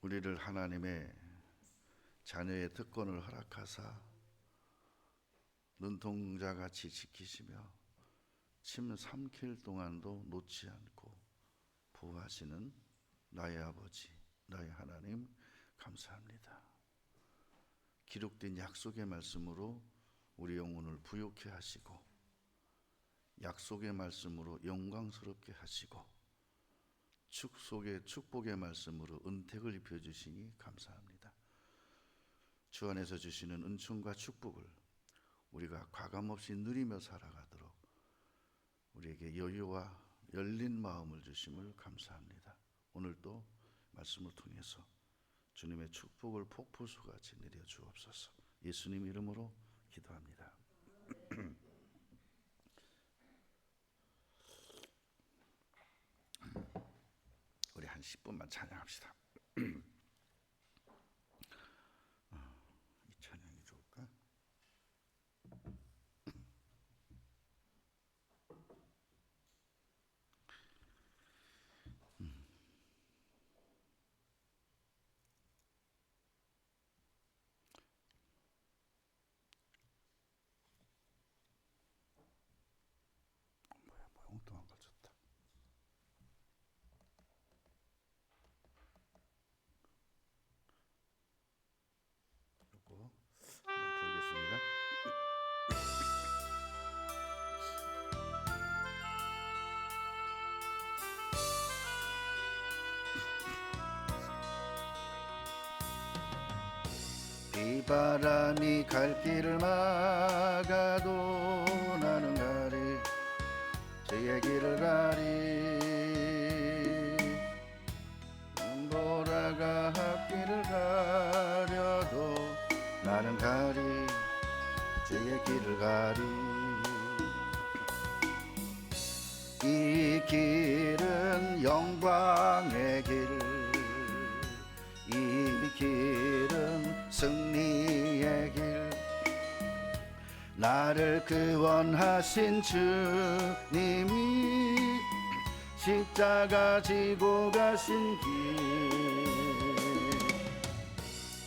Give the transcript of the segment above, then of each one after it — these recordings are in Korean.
우리를 하나님의 자녀의 특권을 허락하사 눈동자같이 지키시며 침 삼킬 동안도 놓지 않고 보호하시는 나의 아버지, 나의 하나님 감사합니다. 기록된 약속의 말씀으로 우리 영혼을 부욕해 하시고 약속의 말씀으로 영광스럽게 하시고 축복의 축복의 말씀으로 은택을 입혀주시니 감사합니다. 주 안에서 주시는 은총과 축복을 우리가 과감없이 누리며 살아가도록 우리에게 여유와 열린 마음을 주심을 감사합니다. 오늘도 말씀을 통해서 주님의 축복을 폭포수같이 내려 주옵소서. 예수님 이름으로 기도합니다. 우리 한 10분만 찬양합시다. 이 찬양이 좋을까? 뭐야, 엉뚱한 걸 줬다. 요거 한번 부르겠습니다. 비바람이 갈 길을 막아도 나는 가리 주의 길을 가리 눈보라가 앞길을 가려도 나는 가리 주의 길을 가리 이 길은 영광의 길 이 길은 승리의 길 나를 구원하신 주님이 십자가 지고 가신 길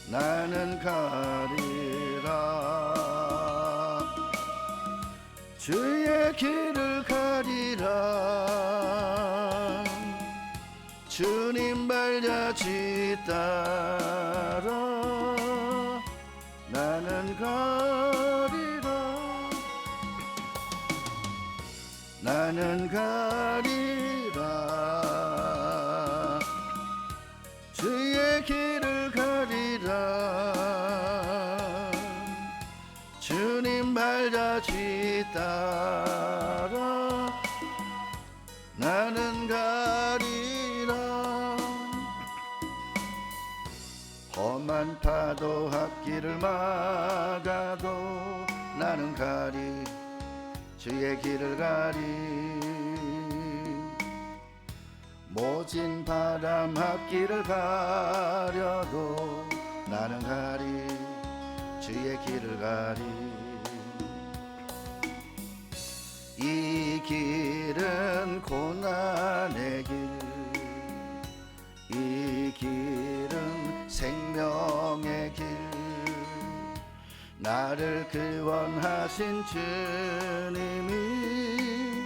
나는 가리라 주의 길을 가리라 주님 발자취 따라 나는 가리라 나는 가리라 주의 길을 가리라 주님 발자취 따라 나는 가리라 험한 파도 앞길을 막아도 나는 가리 주의 길을 가리 모진 바람 앞길을 가려도 나는 가리 주의 길을 가리 이 길은 고난의 길 이 길은 생명의 길 나를 구원하신 주님이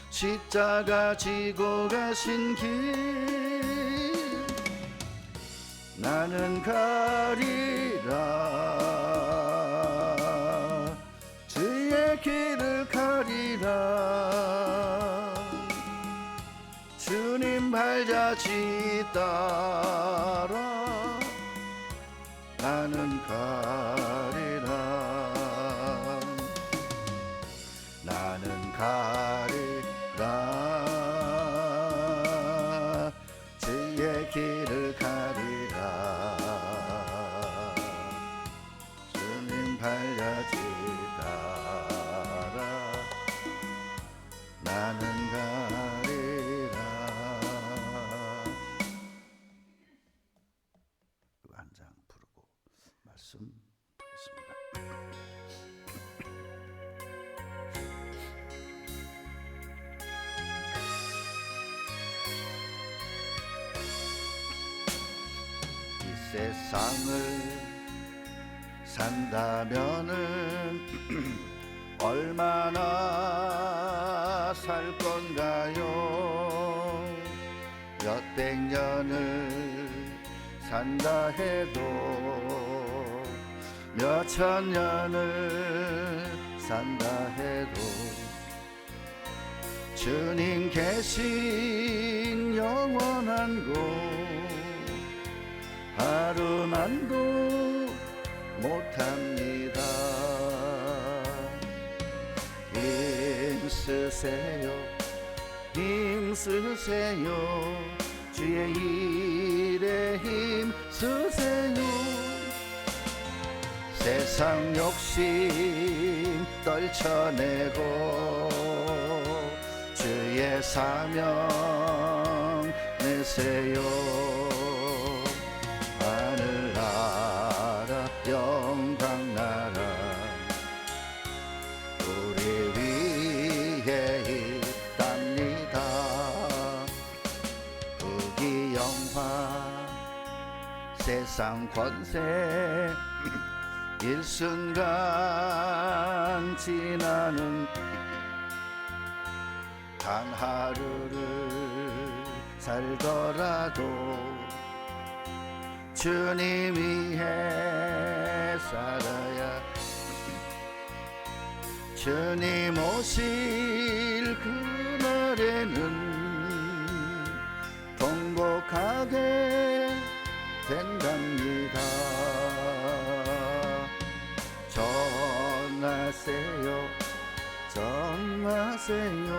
십자가 지고 가신 길 나는 가리라 주의 길을 가리라 주님 발자취 따라 나는 가리라 나는 가리라 주의 길을 가리라 주님 발자취 따라 나는 가리라 한 장 부르고 말씀 보겠습니다. 세상을 산다면은 얼마나 살 건가요? 몇백 년을 산다 해도 몇천 년을 산다 해도 주님 계신 영원한 곳 하루만도 못합니다. 힘쓰세요, 힘쓰세요, 주의 일에 힘쓰세요. 세상 욕심 떨쳐내고 주의 사명 내세요. 하늘나라 영광나라 우리 위에 있답니다. 부귀영화 세상 권세 일순간 지나는 단 하루를 살더라도 주님 위해 살아야 주님 오실 그날에는 통곡하게 된답니다. 전하세요, 전하세요,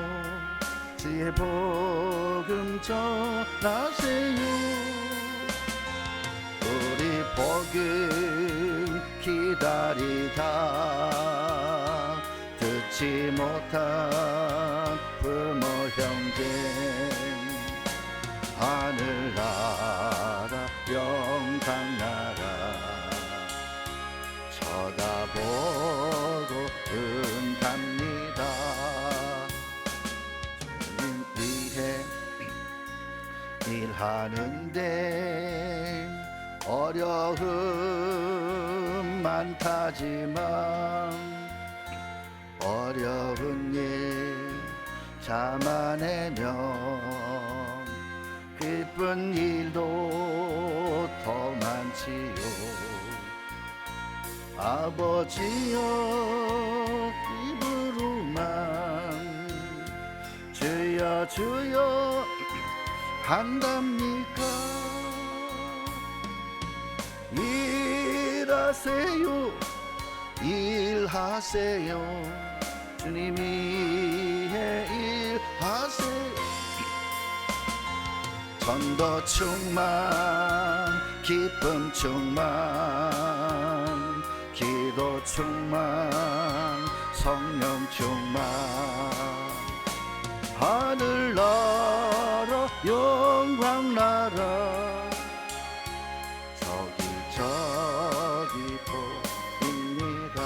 주의 복음 전하세요. 우리 복음 기다리다 듣지 못한 부모 형제 하늘나라 영광나라 쳐다보고 은답니다. 주님 위해 일하는데 어려움 많다지만 어려운 일 참아내면 기쁜 일도 더 많지요. 아버지여 입으로만 주여 주여 한답니까? 일하세요, 일하세요, 주님 위해 일하세요. 전도 충만, 기쁨 충만, 기도 충만, 성령 충만, 하늘나라 영광나라 저기 보입니다.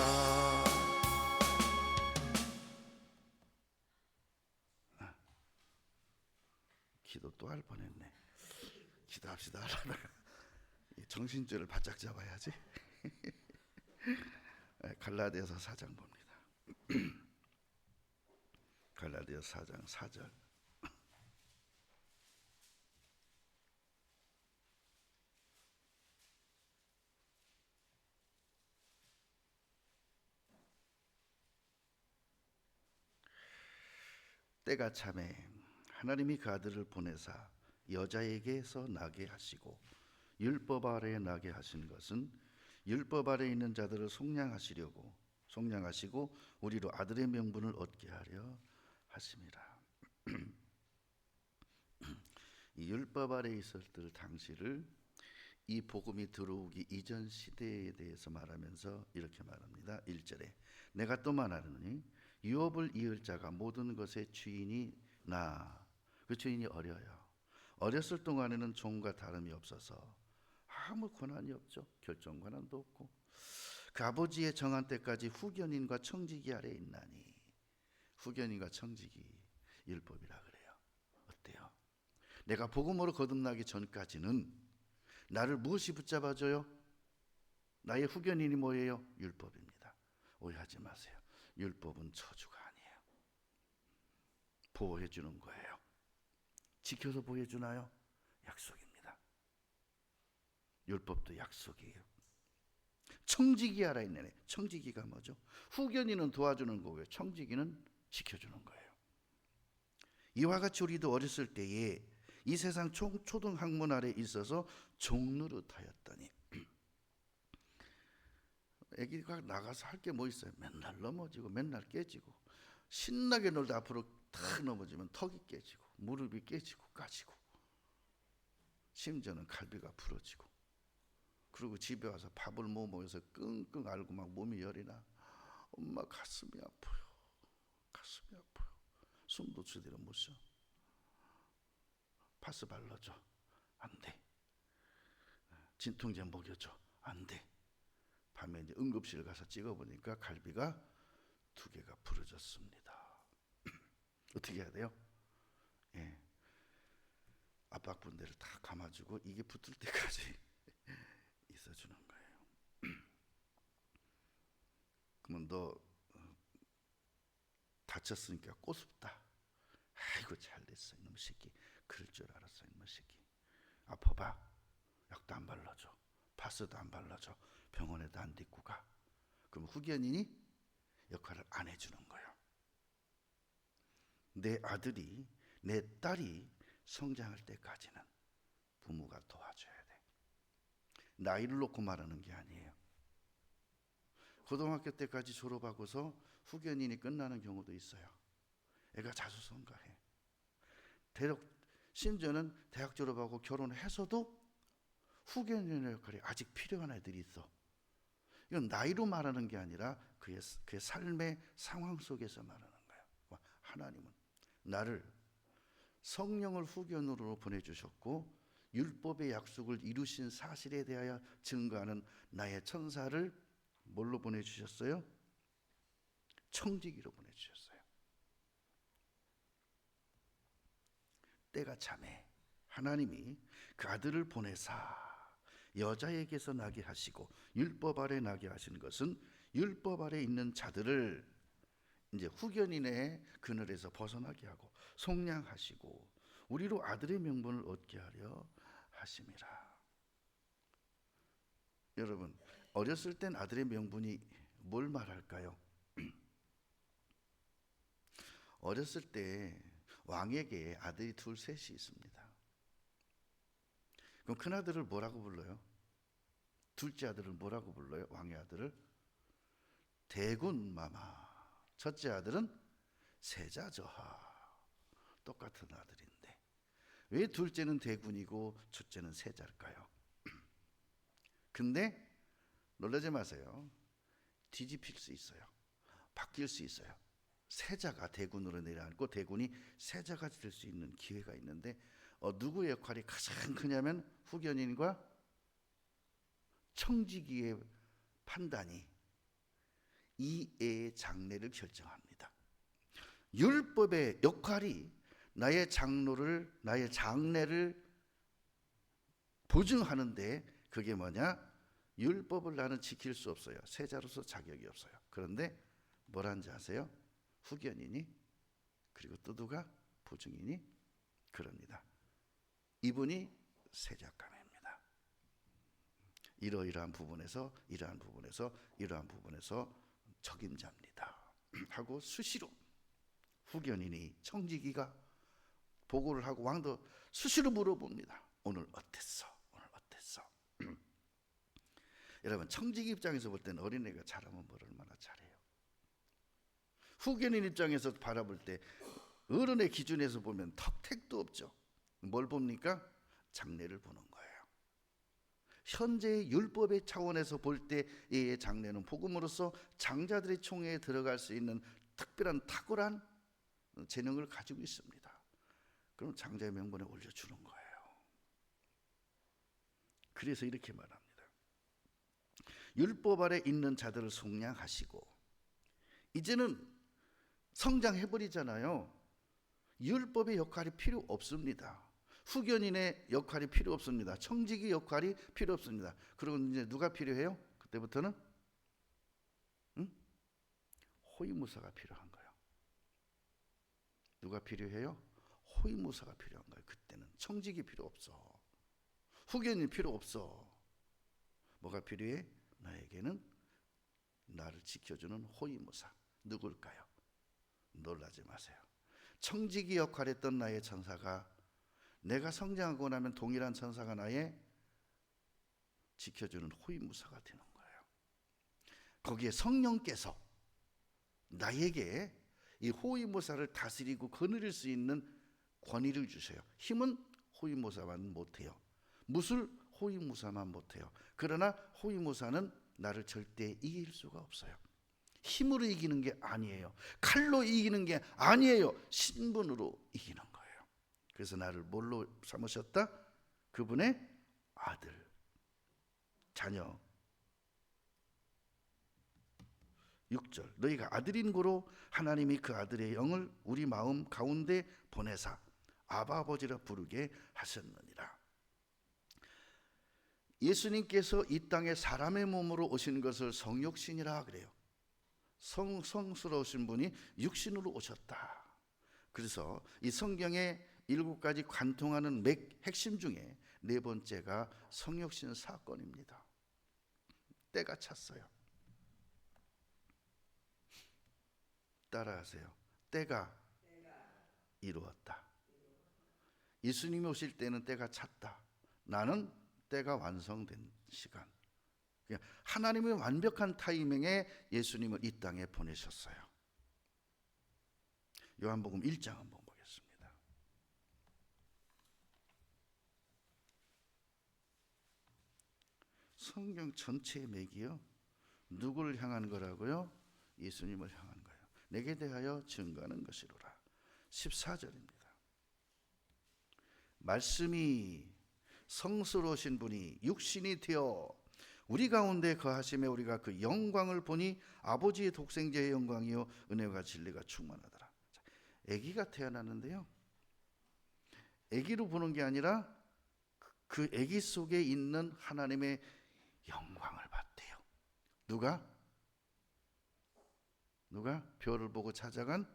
기도 또 할 뻔했네. 기도합시다 하다가 정신줄을 바짝 잡아야지. 갈라디아서 4장 봅니다. 갈라디아서 4장 4절. 때가 참에 하나님이 그 아들을 보내사 여자에게서 나게 하시고 율법 아래에 나게 하신 것은 율법 아래에 있는 자들을 속량하시고 우리로 아들의 명분을 얻게 하려 하심이라. 이 율법 아래에 있을 때 당시를 이 복음이 들어오기 이전 시대에 대해서 말하면서 이렇게 말합니다. 1절에 내가 또 말하노니 유업을 이을 자가 모든 것의 주인이 그 주인이 어렸을 동안에는 종과 다름이 없어서 아무 권한이 없죠. 결정 권한도 없고 그 아버지의 정한 때까지 후견인과 청지기 아래에 있나니 후견인과 청지기 율법이라 그래요. 어때요? 내가 복음으로 거듭나기 전까지는 나를 무엇이 붙잡아줘요? 나의 후견인이 뭐예요? 율법입니다. 오해하지 마세요. 율법은 저주가 아니에요. 보호해 주는 거예요. 지켜서 보여주나요? 약속입니다. 율법도 약속이에요. 청지기 알아 있네. 청지기가 뭐죠? 후견인은 도와주는 거고요. 청지기는 지켜주는 거예요. 이와 같이 우리도 어렸을 때에 이 세상 초등학문 아래 있어서 종노릇하였더니 애기가 나가서 할 게 뭐 있어요? 맨날 넘어지고 맨날 깨지고 신나게 놀다 앞으로 탁 넘어지면 턱이 깨지고 무릎이 깨지고 까지고 심지어는 갈비가 부러지고 그리고 집에 와서 밥을 못 먹어서 끙끙 앓고 막 몸이 열이 나. 엄마 가슴이 아파요. 가슴이 아파요. 숨도 제대로 못 쉬어. 파스 발라줘. 안 돼. 진통제 먹여줘. 안 돼. 밤에 이제 응급실 가서 찍어보니까 갈비가 2개가 부러졌습니다. 어떻게 해야 돼요? 예. 압박분대를 다 감아주고 이게 붙을 때까지 있어주는 거예요. 그러면 너 다쳤으니까 꼬숩다. 아이고 잘됐어 이놈 새끼. 그럴 줄 알았어 이놈 새끼. 아파봐. 약도 안 발라줘. 파스도 안 발라줘. 병원에도 안 데리고 가. 그럼 후견인이 역할을 안 해주는 거예요. 내 아들이 내 딸이 성장할 때까지는 부모가 도와줘야 돼. 나이를 놓고 말하는 게 아니에요. 고등학교 때까지 졸업하고서 후견인이 끝나는 경우도 있어요. 애가 자수성가해. 심지어는 대학 졸업하고 결혼해서도 후견인의 역할이 아직 필요한 애들이 있어. 이건 나이로 말하는 게 아니라 그의 삶의 상황 속에서 말하는 거예요. 하나님은 나를 성령을 후견으로 보내주셨고 율법의 약속을 이루신 사실에 대하여 증거하는 나의 천사를 뭘로 보내주셨어요? 청지기로 보내주셨어요. 때가 참에 하나님이 그 아들을 보내사 여자에게서 나게 하시고 율법 아래 나게 하신 것은 율법 아래 있는 자들을 이제 후견인의 그늘에서 벗어나게 하고 속량하시고 우리로 아들의 명분을 얻게 하려 하심이라. 여러분 어렸을 땐 아들의 명분이 뭘 말할까요? 어렸을 때 왕에게 아들이 둘 셋이 있습니다. 그럼 큰 아들을 뭐라고 불러요? 둘째 아들을 뭐라고 불러요? 왕의 아들을 대군마마. 첫째 아들은 세자저하. 똑같은 아들인데 왜 둘째는 대군이고 첫째는 세자일까요? 근데 놀라지 마세요. 뒤집힐 수 있어요. 바뀔 수 있어요. 세자가 대군으로 내려앉고 대군이 세자가 될 수 있는 기회가 있는데 누구의 역할이 가장 크냐면 후견인과 청지기의 판단이 이 애의 장래를 결정합니다. 율법의 역할이 나의 장래를 보증하는데 그게 뭐냐? 율법을 나는 지킬 수 없어요. 세자로서 자격이 없어요. 그런데 뭐라는지 아세요? 후견인이 그리고 또 누가 보증인이 그럽니다. 이분이 세자감입니다. 이러이러한 부분에서 이러한 부분에서 이러한 부분에서 적임자입니다 하고 수시로 후견인이 청지기가 보고를 하고 왕도 수시로 물어봅니다. 오늘 어땠어? 오늘 어땠어? 여러분 청지기 입장에서 볼 때는 어린애가 잘하면 뭘 얼마나 잘해요. 후견인 입장에서 바라볼 때 어른의 기준에서 보면 턱택도 없죠. 뭘 봅니까? 장래를 보는 거예요. 현재의 율법의 차원에서 볼 때의 장래는 복음으로서 장자들의 총회에 들어갈 수 있는 특별한 탁월한 재능을 가지고 있습니다. 그럼 장자의 명분에 올려주는 거예요. 그래서 이렇게 말합니다. 율법 아래 있는 자들을 속량하시고 이제는 성장해버리잖아요. 율법의 역할이 필요 없습니다. 후견인의 역할이 필요 없습니다. 청지기 역할이 필요 없습니다. 그리고 이제 누가 필요해요? 그때부터는 호위무사가 필요한 거예요. 누가 필요해요? 호위무사가 필요한 거예요. 그때는 청직이 필요 없어. 후견이 필요 없어. 뭐가 필요해? 나에게는 나를 지켜주는 호위무사. 누굴까요? 놀라지 마세요. 청지기 역할했던 나의 천사가 내가 성장하고 나면 동일한 천사가 나의 지켜주는 호위무사가 되는 거예요. 거기에 성령께서 나에게 이 호위무사를 다스리고 거느릴 수 있는 권위를 주셔요. 힘은 호위무사만 못해요. 무술 호위무사만 못해요. 그러나 호위무사는 나를 절대 이길 수가 없어요. 힘으로 이기는 게 아니에요. 칼로 이기는 게 아니에요. 신분으로 이기는 거예요. 그래서 나를 뭘로 삼으셨다? 그분의 아들, 자녀. 6절 너희가 아들인 고로 하나님이 그 아들의 영을 우리 마음 가운데 보내사 아바 아버지라 부르게 하셨느니라. 예수님께서 이 땅에 사람의 몸으로 오신 것을 성육신이라 그래요. 성스러우신 분이 육신으로 오셨다. 그래서 이 성경의 7가지 관통하는 핵심 중에 4번째가 성육신 사건입니다. 때가 찼어요. 따라하세요. 때가 이루었다. 예수님이 오실 때는 때가 찼다. 나는 때가 완성된 시간. 하나님의 완벽한 타이밍에 예수님을 이 땅에 보내셨어요. 요한복음 1장 한번 보겠습니다. 성경 전체의 맥이요. 누구를 향한 거라고요? 예수님을 향한 거예요. 내게 대하여 증거하는 것이로라. 14절입니다. 말씀이 성스러우신 분이 육신이 되어 우리 가운데 거하심에 우리가 그 영광을 보니 아버지의 독생자의 영광이요 은혜와 진리가 충만하더라. 아기가 태어났는데요. 아기로 보는 게 아니라 그 아기 속에 있는 하나님의 영광을 봤대요. 누가? 별을 보고 찾아간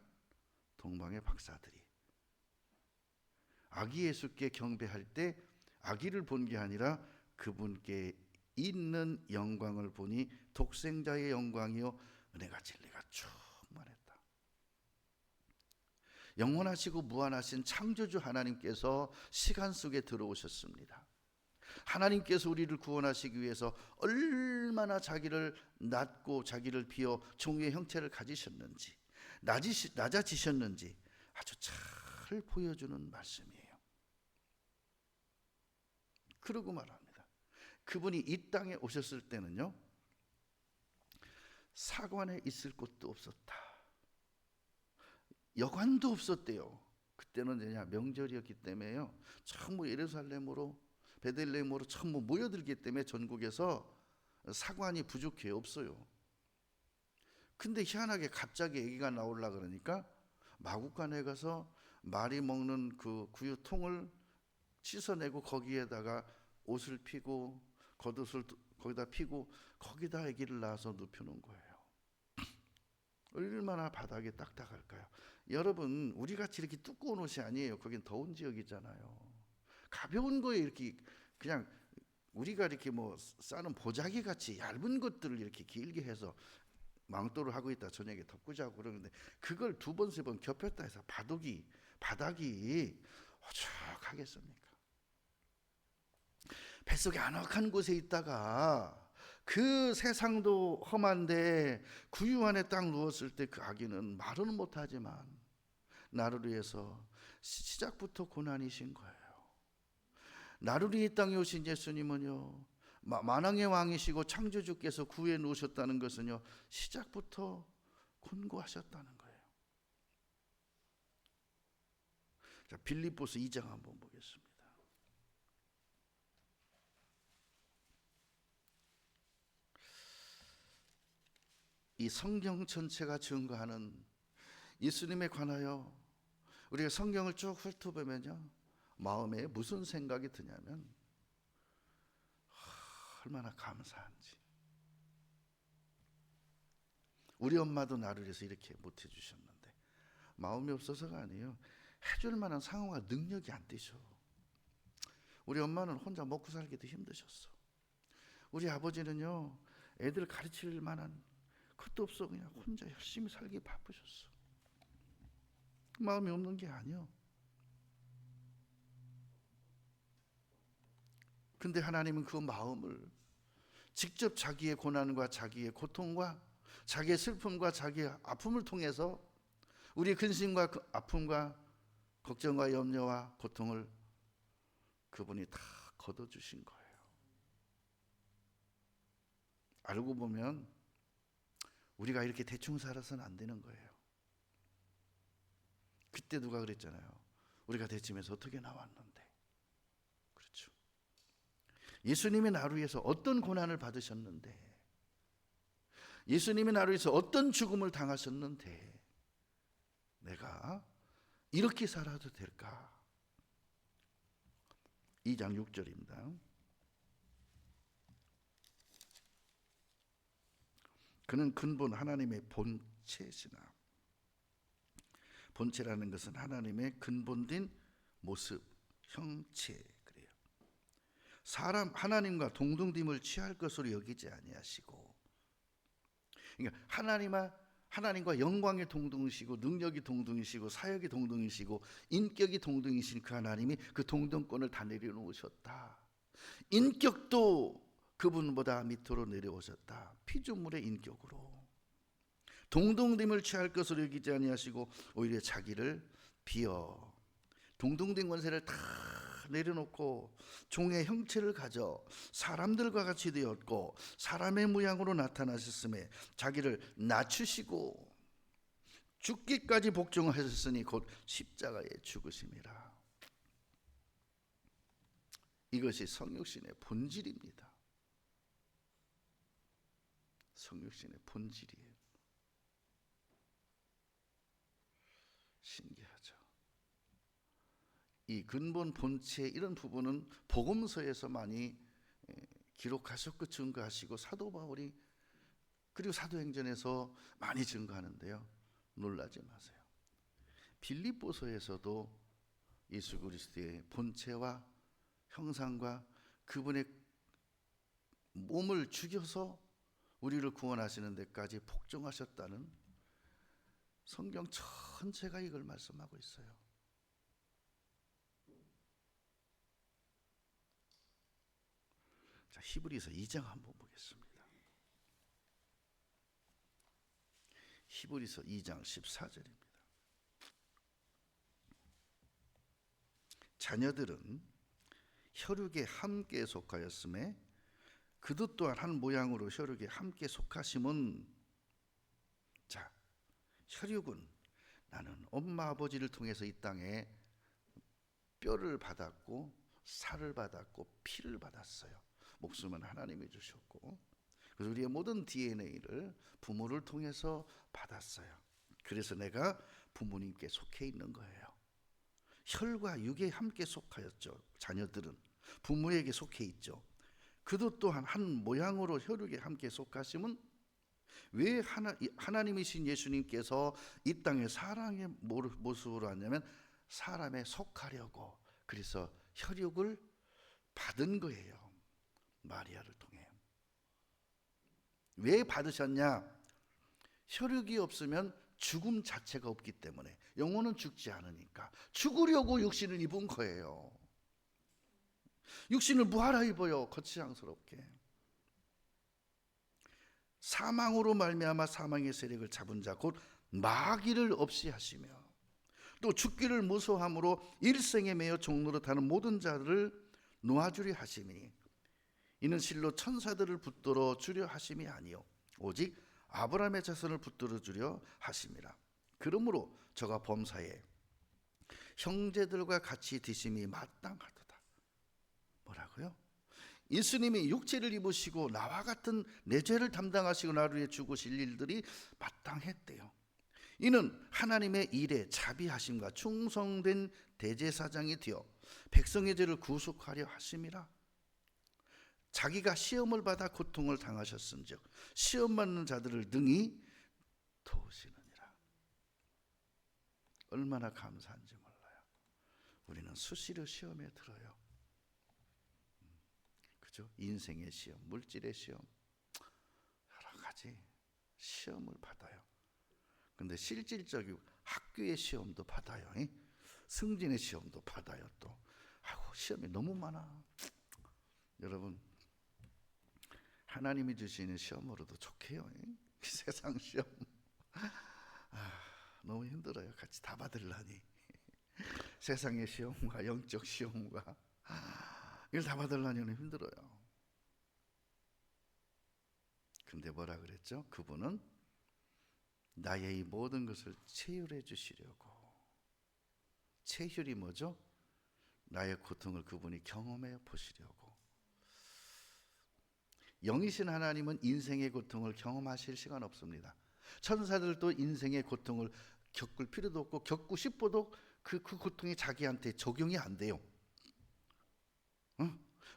동방의 박사들이. 아기 예수께 경배할 때 아기를 본 게 아니라 그분께 있는 영광을 보니 독생자의 영광이요 은혜가 진리가 충만했다. 영원하시고 무한하신 창조주 하나님께서 시간 속에 들어오셨습니다. 하나님께서 우리를 구원하시기 위해서 얼마나 자기를 낮고 자기를 비워 종의 형체를 가지셨는지 낮아지셨는지 아주 잘 보여주는 말씀이에요. 그러고 말합니다. 그분이 이 땅에 오셨을 때는요, 사관에 있을 곳도 없었다. 여관도 없었대요. 그때는 명절이었기 때문에요. 전부 예루살렘으로 베들레헴으로 전부 모여들기 때문에 전국에서 사관이 부족해 없어요. 근데 희한하게 갑자기 아기가 나오려 그러니까 마구간에 가서 말이 먹는 그 구유통을 씻어내고 거기에다가 옷을 피고 겉옷을 거기다 피고 거기다 아기를 낳아서 눕혀놓은 거예요. 얼마나 바닥이 딱딱할까요? 여러분, 우리 같이 이렇게 두꺼운 옷이 아니에요. 거긴 더운 지역이잖아요. 가벼운 거에 이렇게 그냥 우리가 이렇게 뭐 싸는 보자기 같이 얇은 것들을 이렇게 길게 해서 망토를 하고 있다 저녁에 덮고 자고 그러는데 그걸 2번 3번 겹혔다 해서 바닥이 오죽하겠습니까? 뱃속에 아늑한 곳에 있다가 그 세상도 험한데 구유 안에 딱 누웠을 때 그 아기는 말은 못하지만 나를 위해서 시작부터 고난이신 거예요. 나를 위해 이 땅에 오신 예수님은요, 만왕의 왕이시고 창조주께서 구해 놓으셨다는 것은요, 시작부터 곤고하셨다는 거예요. 자, 빌립보서 2장 한번 보겠습니다. 이 성경 전체가 증거하는 예수님에 관하여 우리가 성경을 쭉 훑어보면요, 마음에 무슨 생각이 드냐면 얼마나 감사한지. 우리 엄마도 나를 위해서 이렇게 못 해주셨는데 마음이 없어서가 아니에요. 해줄 만한 상황과 능력이 안 되셔. 우리 엄마는 혼자 먹고 살기도 힘드셨어. 우리 아버지는요, 애들 가르칠 만한 것도 없어. 그냥 혼자 열심히 살기 바쁘셨어. 마음이 없는 게 아니요. 근데 하나님은 그 마음을 직접 자기의 고난과 자기의 고통과 자기의 슬픔과 자기의 아픔을 통해서 우리의 근심과 그 아픔과 걱정과 염려와 고통을 그분이 다 걷어주신 거예요. 알고 보면 우리가 이렇게 대충 살아서는 안 되는 거예요. 그때 누가 그랬잖아요. 우리가 대침에서 어떻게 나왔는데. 그렇죠. 예수님이 나를 위해서 어떤 고난을 받으셨는데, 예수님이 나를 위해서 어떤 죽음을 당하셨는데 내가 이렇게 살아도 될까? 2장 6절입니다. 그는 근본 하나님의 본체시나. 본체라는 것은 하나님의 근본된 모습, 형체 그래요. 사람 하나님과 동등됨을 취할 것으로 여기지 아니하시고, 그러니까 하나님과 영광이 동등이시고 능력이 동등이시고 사역이 동등이시고 인격이 동등이신 그 하나님이 그 동등권을 다 내려놓으셨다. 인격도 그분보다 밑으로 내려오셨다. 피조물의 인격으로 동등됨을 취할 것으로 여기지 아니하시고 오히려 자기를 비어 동등된 권세를 다 내려놓고 종의 형체를 가져 사람들과 같이 되었고 사람의 모양으로 나타나셨음에 자기를 낮추시고 죽기까지 복종하셨으니 곧 십자가에 죽으심이라. 이것이 성육신의 본질입니다. 성육신의 본질이에요. 신기하죠. 이 근본 본체 이런 부분은 복음서에서 많이 기록하셨고 증거하시고 사도 바울이 그리고 사도행전에서 많이 증거하는데요. 놀라지 마세요. 빌립보서에서도 예수 그리스도의 본체와 형상과 그분의 몸을 죽여서 우리를 구원하시는 데까지 복종하셨다는 성경 전체가 이걸 말씀하고 있어요. 자, 히브리서 2장 한번 보겠습니다. 히브리서 2장 14절입니다. 자녀들은 혈육에 함께 속하였음에 그도 또한 한 모양으로 혈육에 함께 속하심은, 자, 혈육은 나는 엄마 아버지를 통해서 이 땅에 뼈를 받았고 살을 받았고 피를 받았어요. 목숨은 하나님이 주셨고 그래서 우리의 모든 DNA를 부모를 통해서 받았어요. 그래서 내가 부모님께 속해 있는 거예요. 혈과 육에 함께 속하였죠. 자녀들은 부모에게 속해 있죠. 그도 또한 한 모양으로 혈육에 함께 속하심은 왜 하나님이신 예수님께서 이 땅에 사람의 모습으로 왔냐면 사람에 속하려고, 그래서 혈육을 받은 거예요. 마리아를 통해. 왜 받으셨냐? 혈육이 없으면 죽음 자체가 없기 때문에, 영혼은 죽지 않으니까 죽으려고 육신을 입은 거예요. 육신을 뭐하러 입어요? 거치장스럽게. 사망으로 말미암아 사망의 세력을 잡은 자 곧 마귀를 없이 하시며 또 죽기를 무서워함으로 일생에 매여 종노릇하는 모든 자를 놓아주려 하심이니 이는 실로 천사들을 붙들어 주려 하심이 아니요 오직 아브라함의 자손을 붙들어 주려 하심이라. 그러므로 저가 범사에 형제들과 같이 드심이 마땅하도다. 뭐라고요? 예수님이 육체를 입으시고 나와 같은 내 죄를 담당하시고 나를 위해 죽으실 일들이 마땅했대요. 이는 하나님의 일에 자비하심과 충성된 대제사장이 되어 백성의 죄를 구속하려 하심이라. 자기가 시험을 받아 고통을 당하셨은즉 시험 받는 자들을 능히 도우시느니라. 얼마나 감사한지 몰라요. 우리는 수시로 시험에 들어요. 그죠? 인생의 시험, 물질의 시험, 여러 가지 시험을 받아요. 근데 실질적인 학교의 시험도 받아요. 승진의 시험도 받아요. 또 아이고, 시험이 너무 많아. 여러분, 하나님이 주시는 시험으로도 좋게요. 세상 시험 너무 힘들어요. 같이 다 받으려니. 세상의 시험과 영적 시험과 이걸 다 받으려니는 힘들어요. 근데 뭐라 그랬죠? 그분은 나의 이 모든 것을 체휼해 주시려고. 체휼이 뭐죠? 나의 고통을 그분이 경험해 보시려고. 영이신 하나님은 인생의 고통을 경험하실 시간 없습니다. 천사들도 인생의 고통을 겪을 필요도 없고 겪고 싶어도 그 고통이 자기한테 적용이 안 돼요.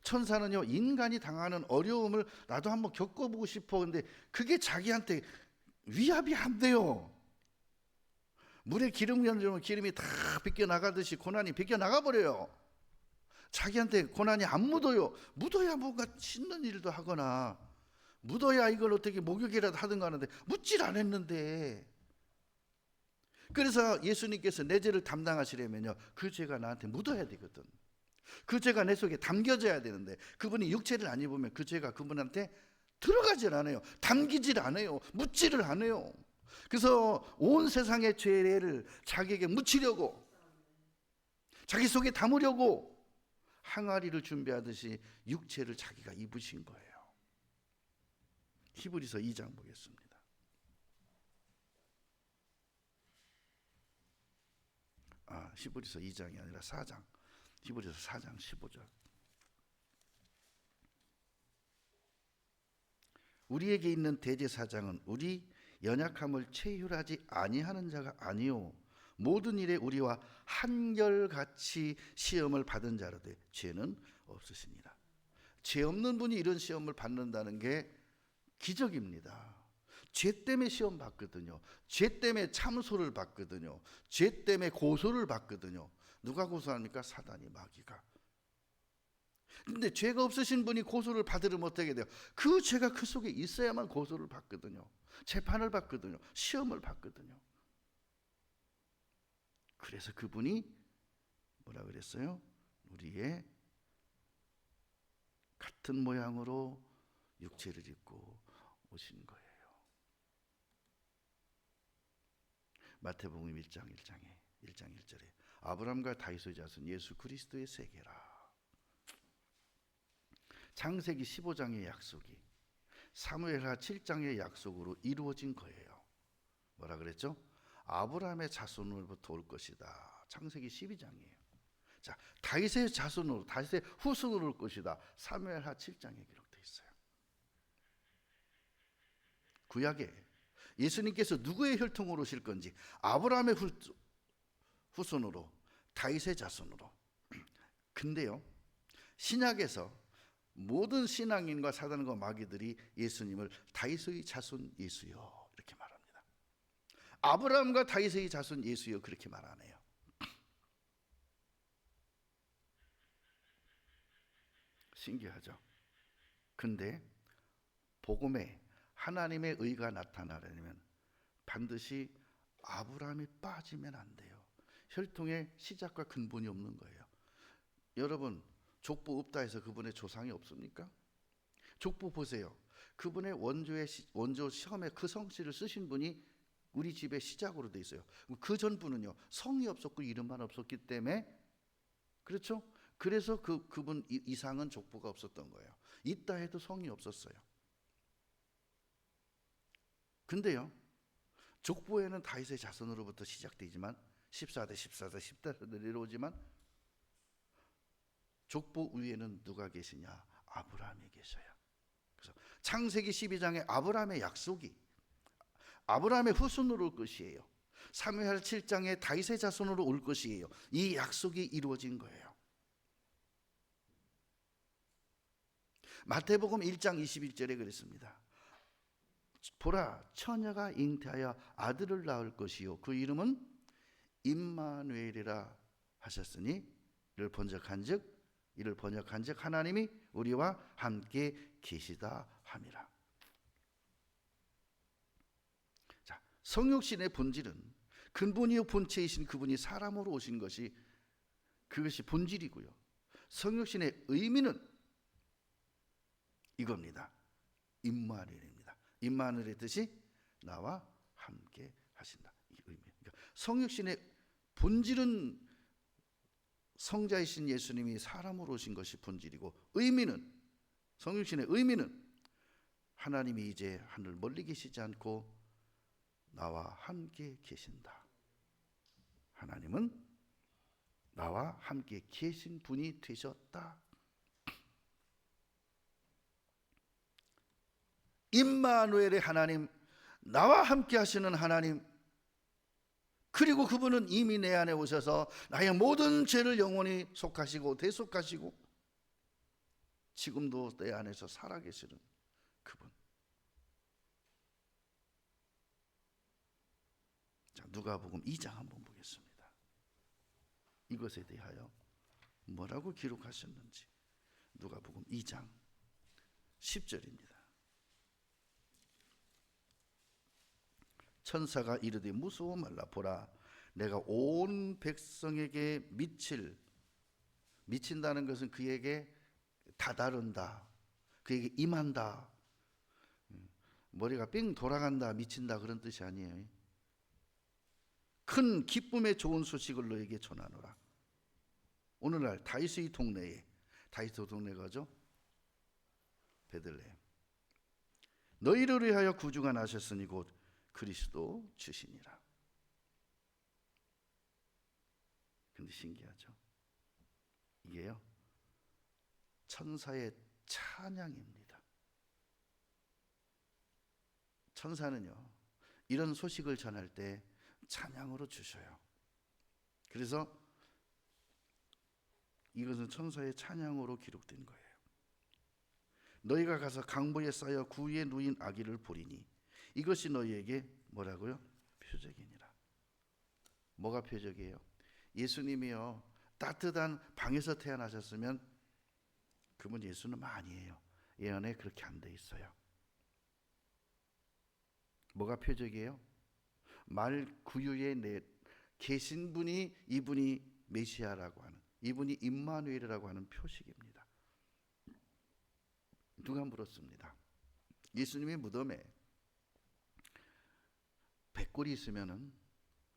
천사는요, 인간이 당하는 어려움을 나도 한번 겪어보고 싶어. 근데 그게 자기한테 위압이 안 돼요. 물에 기름 얹으면 기름이 다 비껴나가듯이 고난이 비껴나가 버려요. 자기한테 고난이 안 묻어요. 묻어야 뭔가 씻는 일도 하거나 묻어야 이걸 어떻게 목욕이라도 하든가 하는데 묻질 않았는데. 그래서 예수님께서 내 죄를 담당하시려면요, 그 죄가 나한테 묻어야 되거든. 그 죄가 내 속에 담겨져야 되는데 그분이 육체를 안 입으면 그 죄가 그분한테 들어가질 않아요. 담기질 않아요. 묻지를 않아요. 그래서 온 세상의 죄를 자기에게 묻히려고, 자기 속에 담으려고 항아리를 준비하듯이 육체를 자기가 입으신 거예요. 히브리서 2장 보겠습니다. 히브리서 2장이 아니라 4장. 히브리서 4장 15절. 우리에게 있는 대제사장은 우리 연약함을 체휼하지 아니하는 자가 아니요 모든 일에 우리와 한결같이 시험을 받은 자로되 죄는 없으시니라. 죄 없는 분이 이런 시험을 받는다는 게 기적입니다. 죄 때문에 시험 받거든요. 죄 때문에 참소를 받거든요. 죄 때문에 고소를 받거든요. 누가 고소합니까? 사단이, 마귀가. 근데 죄가 없으신 분이 고소를 받으려 못하게 돼요. 그 죄가 그 속에 있어야만 고소를 받거든요. 재판을 받거든요. 시험을 받거든요. 그래서 그분이 뭐라 그랬어요? 우리의 같은 모양으로 육체를 입고 오신 거예요. 마태복음 1장 1절에 아브라함과 다윗의 자손 예수 그리스도의 세계라. 창세기 15장의 약속이 사무엘하 7장의 약속으로 이루어진 거예요. 뭐라 그랬죠? 아브라함의 자손으로부터 올 것이다. 창세기 12장이에요. 자, 다윗의 자손으로, 다윗의 후손으로 올 것이다. 사무엘하 7장에 기록되어 있어요. 구약에 예수님께서 누구의 혈통으로 오실 건지, 아브라함의 후손으로, 다윗의 자손으로. 근데요, 신약에서 모든 신앙인과 사단과 마귀들이 예수님을 다윗의 자손 예수여 이렇게 말합니다. 아브라함과 다윗의 자손 예수여 그렇게 말 안 해요. 신기하죠? 근데 복음에 하나님의 의가 나타나려면 반드시 아브라함이 빠지면 안 돼요. 혈통의 시작과 근본이 없는 거예요. 여러분, 족보 없다 해서 그분의 조상이 없습니까? 족보 보세요. 그분의 원조 시험에 그 성씨를 쓰신 분이 우리 집의 시작으로 돼 있어요. 그 전분은요, 성이 없었고 이름만 없었기 때문에, 그렇죠? 그래서 그분 이상은 족보가 없었던 거예요. 있다 해도 성이 없었어요. 근데요, 족보에는 다윗의 자손으로부터 시작되지만 14대 10대 내려오지만 족보 위에는 누가 계시냐? 아브라함이 계셔요. 그래서 창세기 12장에 아브라함의 약속이 아브라함의 후손으로 올 것이에요. 사무엘 7장에 다윗의 자손으로 올 것이에요. 이 약속이 이루어진 거예요. 마태복음 1장 21절에 그랬습니다. 보라, 처녀가 잉태하여 아들을 낳을 것이요 그 이름은 임마누엘이라 하셨으니 이를 번역한즉 하나님이 우리와 함께 계시다 함이라. 자, 성육신의 본질은 근본이요 본체이신 그분이 사람으로 오신 것이 그것이 본질이고요. 성육신의 의미는 이겁니다. 임마누엘입니다. 임마누엘의 뜻이 나와 함께 하신다. 이 의미. 그러니까 성육신의 본질은 성자이신 예수님이 사람으로 오신 것이 본질이고, 의미는, 성육신의 의미는 하나님이 이제 하늘 멀리 계시지 않고 나와 함께 계신다. 하나님은 나와 함께 계신 분이 되셨다. 임마누엘의 하나님, 나와 함께 하시는 하나님, 그리고 그분은 이미 내 안에 오셔서 나의 모든 죄를 영원히 속하시고 대속하시고 지금도 내 안에서 살아계시는 그분. 자, 누가복음 2장 한번 보겠습니다. 이것에 대하여 뭐라고 기록하셨는지. 누가복음 2장 10절입니다. 천사가 이르되 무서워 말라. 보라, 내가 온 백성에게 미친다는 것은 그에게 다다른다, 그에게 임한다, 머리가 삥 돌아간다, 미친다 그런 뜻이 아니에요. 큰 기쁨의 좋은 소식을 너에게 전하노라. 오늘날 다윗의 동네에, 다윗의 동네가죠, 베들레헴, 너희를 위하여 구주가 나셨으니 곧 그리스도 주시니라. 근데 신기하죠? 이게요, 천사의 찬양입니다. 천사는요, 이런 소식을 전할 때 찬양으로 주셔요. 그래서 이것은 천사의 찬양으로 기록된 거예요. 너희가 가서 강보에 쌓여 구유에 누인 아기를 보리니 이것이 너희에게 뭐라고요? 표적이니라. 뭐가 표적이에요? 예수님이요, 따뜻한 방에서 태어나셨으면 그분 예수는 아니에요. 예언에 그렇게 안 돼 있어요. 뭐가 표적이에요? 말 구유에 계신 분이, 이분이 메시아라고 하는, 이분이 임마누엘이라고 하는 표식입니다. 누가 물었습니다. 예수님의 무덤에 백골이 있으면은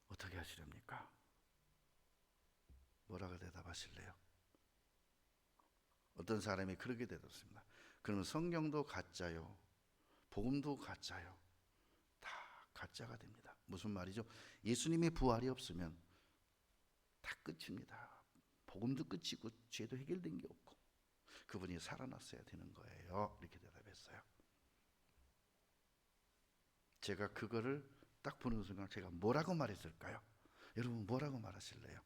어떻게 하시렵니까? 뭐라고 대답하실래요? 어떤 사람이 그렇게 대답했습니다. 그러면 성경도 가짜요, 복음도 가짜요, 다 가짜가 됩니다. 무슨 말이죠? 예수님의 부활이 없으면 다 끝입니다. 복음도 끝이고 죄도 해결된 게 없고 그분이 살아났어야 되는 거예요. 이렇게 대답했어요. 제가 그거를 딱 보는 순간 제가 뭐라고 말했을까요? 여러분 뭐라고 말하실래요?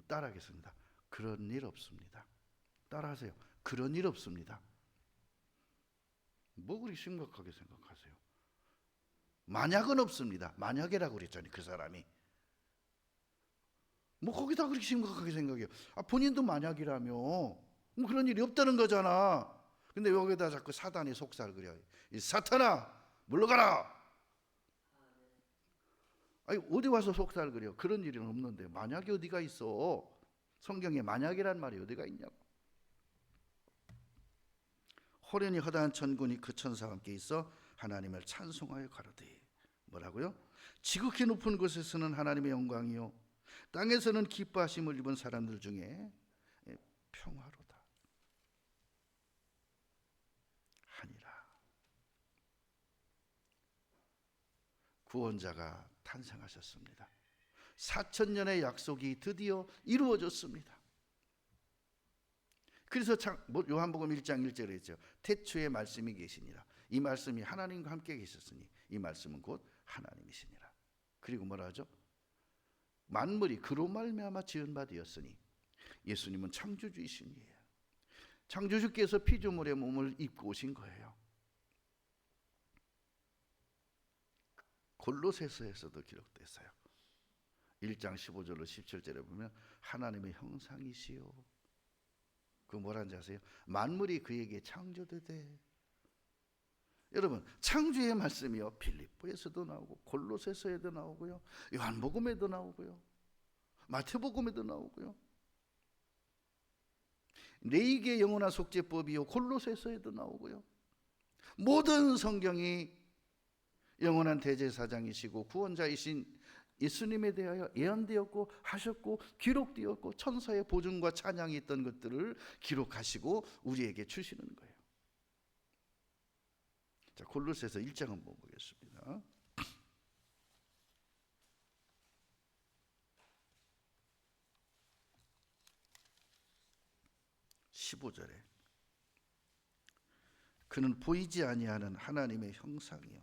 따라하겠습니다. 그런 일 없습니다. 따라하세요. 그런 일 없습니다. 뭐 그리 심각하게 생각하세요? 만약은 없습니다. 만약이라고 그랬잖아요. 그 사람이 뭐 거기다 그렇게 심각하게 생각해요. 본인도 만약이라며 뭐 그런 일이 없다는 거잖아. 근데 여기다 자꾸 사단이 속살그려. 이 사탄아 물러가라. 아니 어디 와서 속살그려. 그런 일은 없는데 만약이 어디가 있어. 성경에 만약이란 말이 어디가 있냐고. 호련히 허다한 천군이 그 천사와 함께 있어 하나님을 찬송하여 가로되 뭐라고요? 지극히 높은 곳에서는 하나님의 영광이요 땅에서는 기뻐하심을 입은 사람들 중에 평화로다 하니라. 구원자가 탄생하셨습니다. 4000년의 약속이 드디어 이루어졌습니다. 그래서 요한복음 1장 1절에 있죠. 태초에 말씀이 계시니라. 이 말씀이 하나님과 함께 계셨으니 이 말씀은 곧 하나님이시니라. 그리고 뭐라 하죠? 만물이 그로 말미암아 지은 바 되었으니 예수님은 창조주이시니에요. 창조주께서 피조물의 몸을 입고 오신 거예요. 골로새서에서도 기록됐어요. 1장 15절로 17절에 보면 하나님의 형상이시요. 그 뭐라는지 아세요? 만물이 그에게 창조되되. 여러분, 창조의 말씀이요 빌립보에서도 나오고 골로새서에도 나오고요, 요한복음에도 나오고요, 마태복음에도 나오고요, 레위기의 영원한 속죄법이요 골로새서에도 나오고요. 모든 성경이 영원한 대제사장이시고 구원자이신 예수님에 대하여 예언되었고 하셨고 기록되었고 천사의 보증과 찬양이 있던 것들을 기록하시고 우리에게 주시는 거예요. 자, 골로새서 1장 한번 보겠습니다. 15절에 그는 보이지 아니하는 하나님의 형상이요.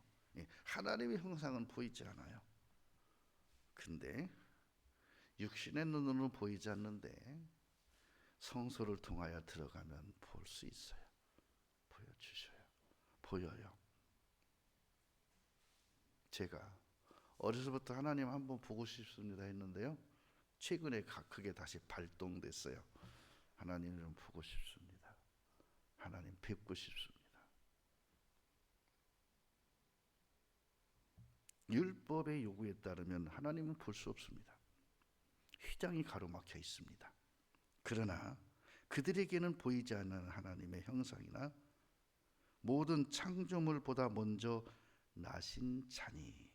하나님의 형상은 보이지 않아요. 근데 육신의 눈으로는 보이지 않는데 성소를 통하여 들어가면 볼 수 있어요. 보여주셔요. 보여요. 제가 어려서부터 하나님 한번 보고 싶습니다 했는데요, 최근에 크게 다시 발동됐어요. 하나님을 좀 보고 싶습니다. 하나님 뵙고 싶습니다. 율법의 요구에 따르면 하나님은 볼 수 없습니다. 휘장이 가로막혀 있습니다. 그러나 그들에게는 보이지 않는 하나님의 형상이나 모든 창조물보다 먼저 나신 자니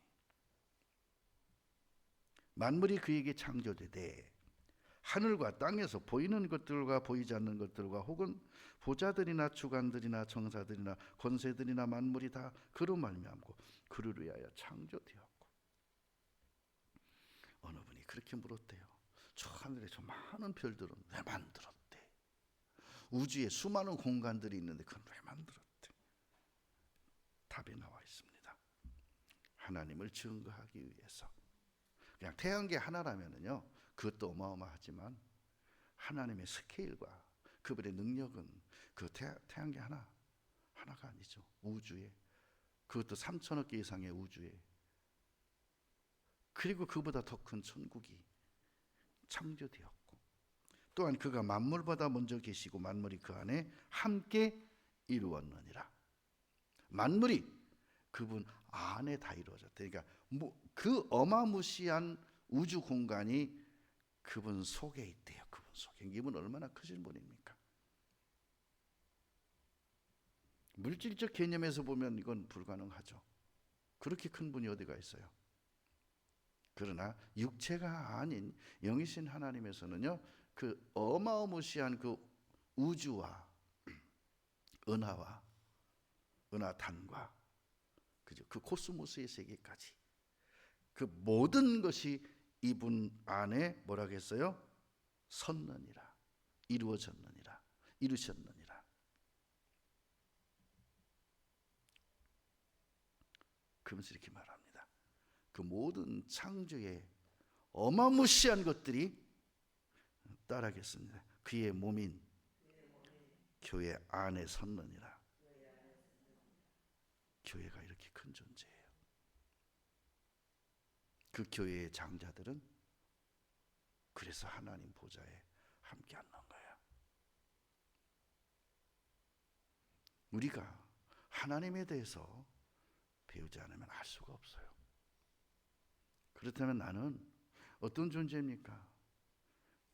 만물이 그에게 창조되되 하늘과 땅에서 보이는 것들과 보이지 않는 것들과 혹은 보좌들이나 주관들이나 정사들이나 권세들이나 만물이 다 그로 말미암고 그를 위하여 창조되었고. 어느 분이 그렇게 물었대요. 저 하늘에 저 많은 별들은 왜 만들었대? 우주에 수많은 공간들이 있는데 그건 왜 만들었대? 답이 나와 있습니다. 하나님을 증거하기 위해서. 그냥 태양계 하나라면은요, 그것도 어마어마하지만 하나님의 스케일과 그분의 능력은 그 태양계 하나가 아니죠. 우주에, 그것도 3천억 개 이상의 우주에, 그리고 그보다 더 큰 천국이 창조되었고, 또한 그가 만물보다 먼저 계시고 만물이 그 안에 함께 이루었느니라. 만물이 그분 안에 다 이루어졌다. 그러니까 그 어마무시한 우주 공간이 그분 속에 있대요. 그분 속에. 이분 얼마나 크신 분입니까? 물질적 개념에서 보면 이건 불가능하죠. 그렇게 큰 분이 어디가 있어요? 그러나 육체가 아닌 영이신 하나님에서는요, 그 어마어마시한 그 우주와 은하단과 그죠? 그 코스모스의 세계까지 그 모든 것이 이분 안에 뭐라겠어요? 섰느니라, 이루어졌느니라, 이루셨느니라. 그러면서 이렇게 말합니다. 그 모든 창조의 어마무시한 것들이 따라하겠습니다. 그의 몸인 교회 안에 섰느니라. 교회가 이렇게 큰 존재예요. 그 교회의 장자들은 그래서 하나님 보좌에 함께 앉는 거예요. 우리가 하나님에 대해서 배우지 않으면 알 수가 없어요. 그렇다면 나는 어떤 존재입니까?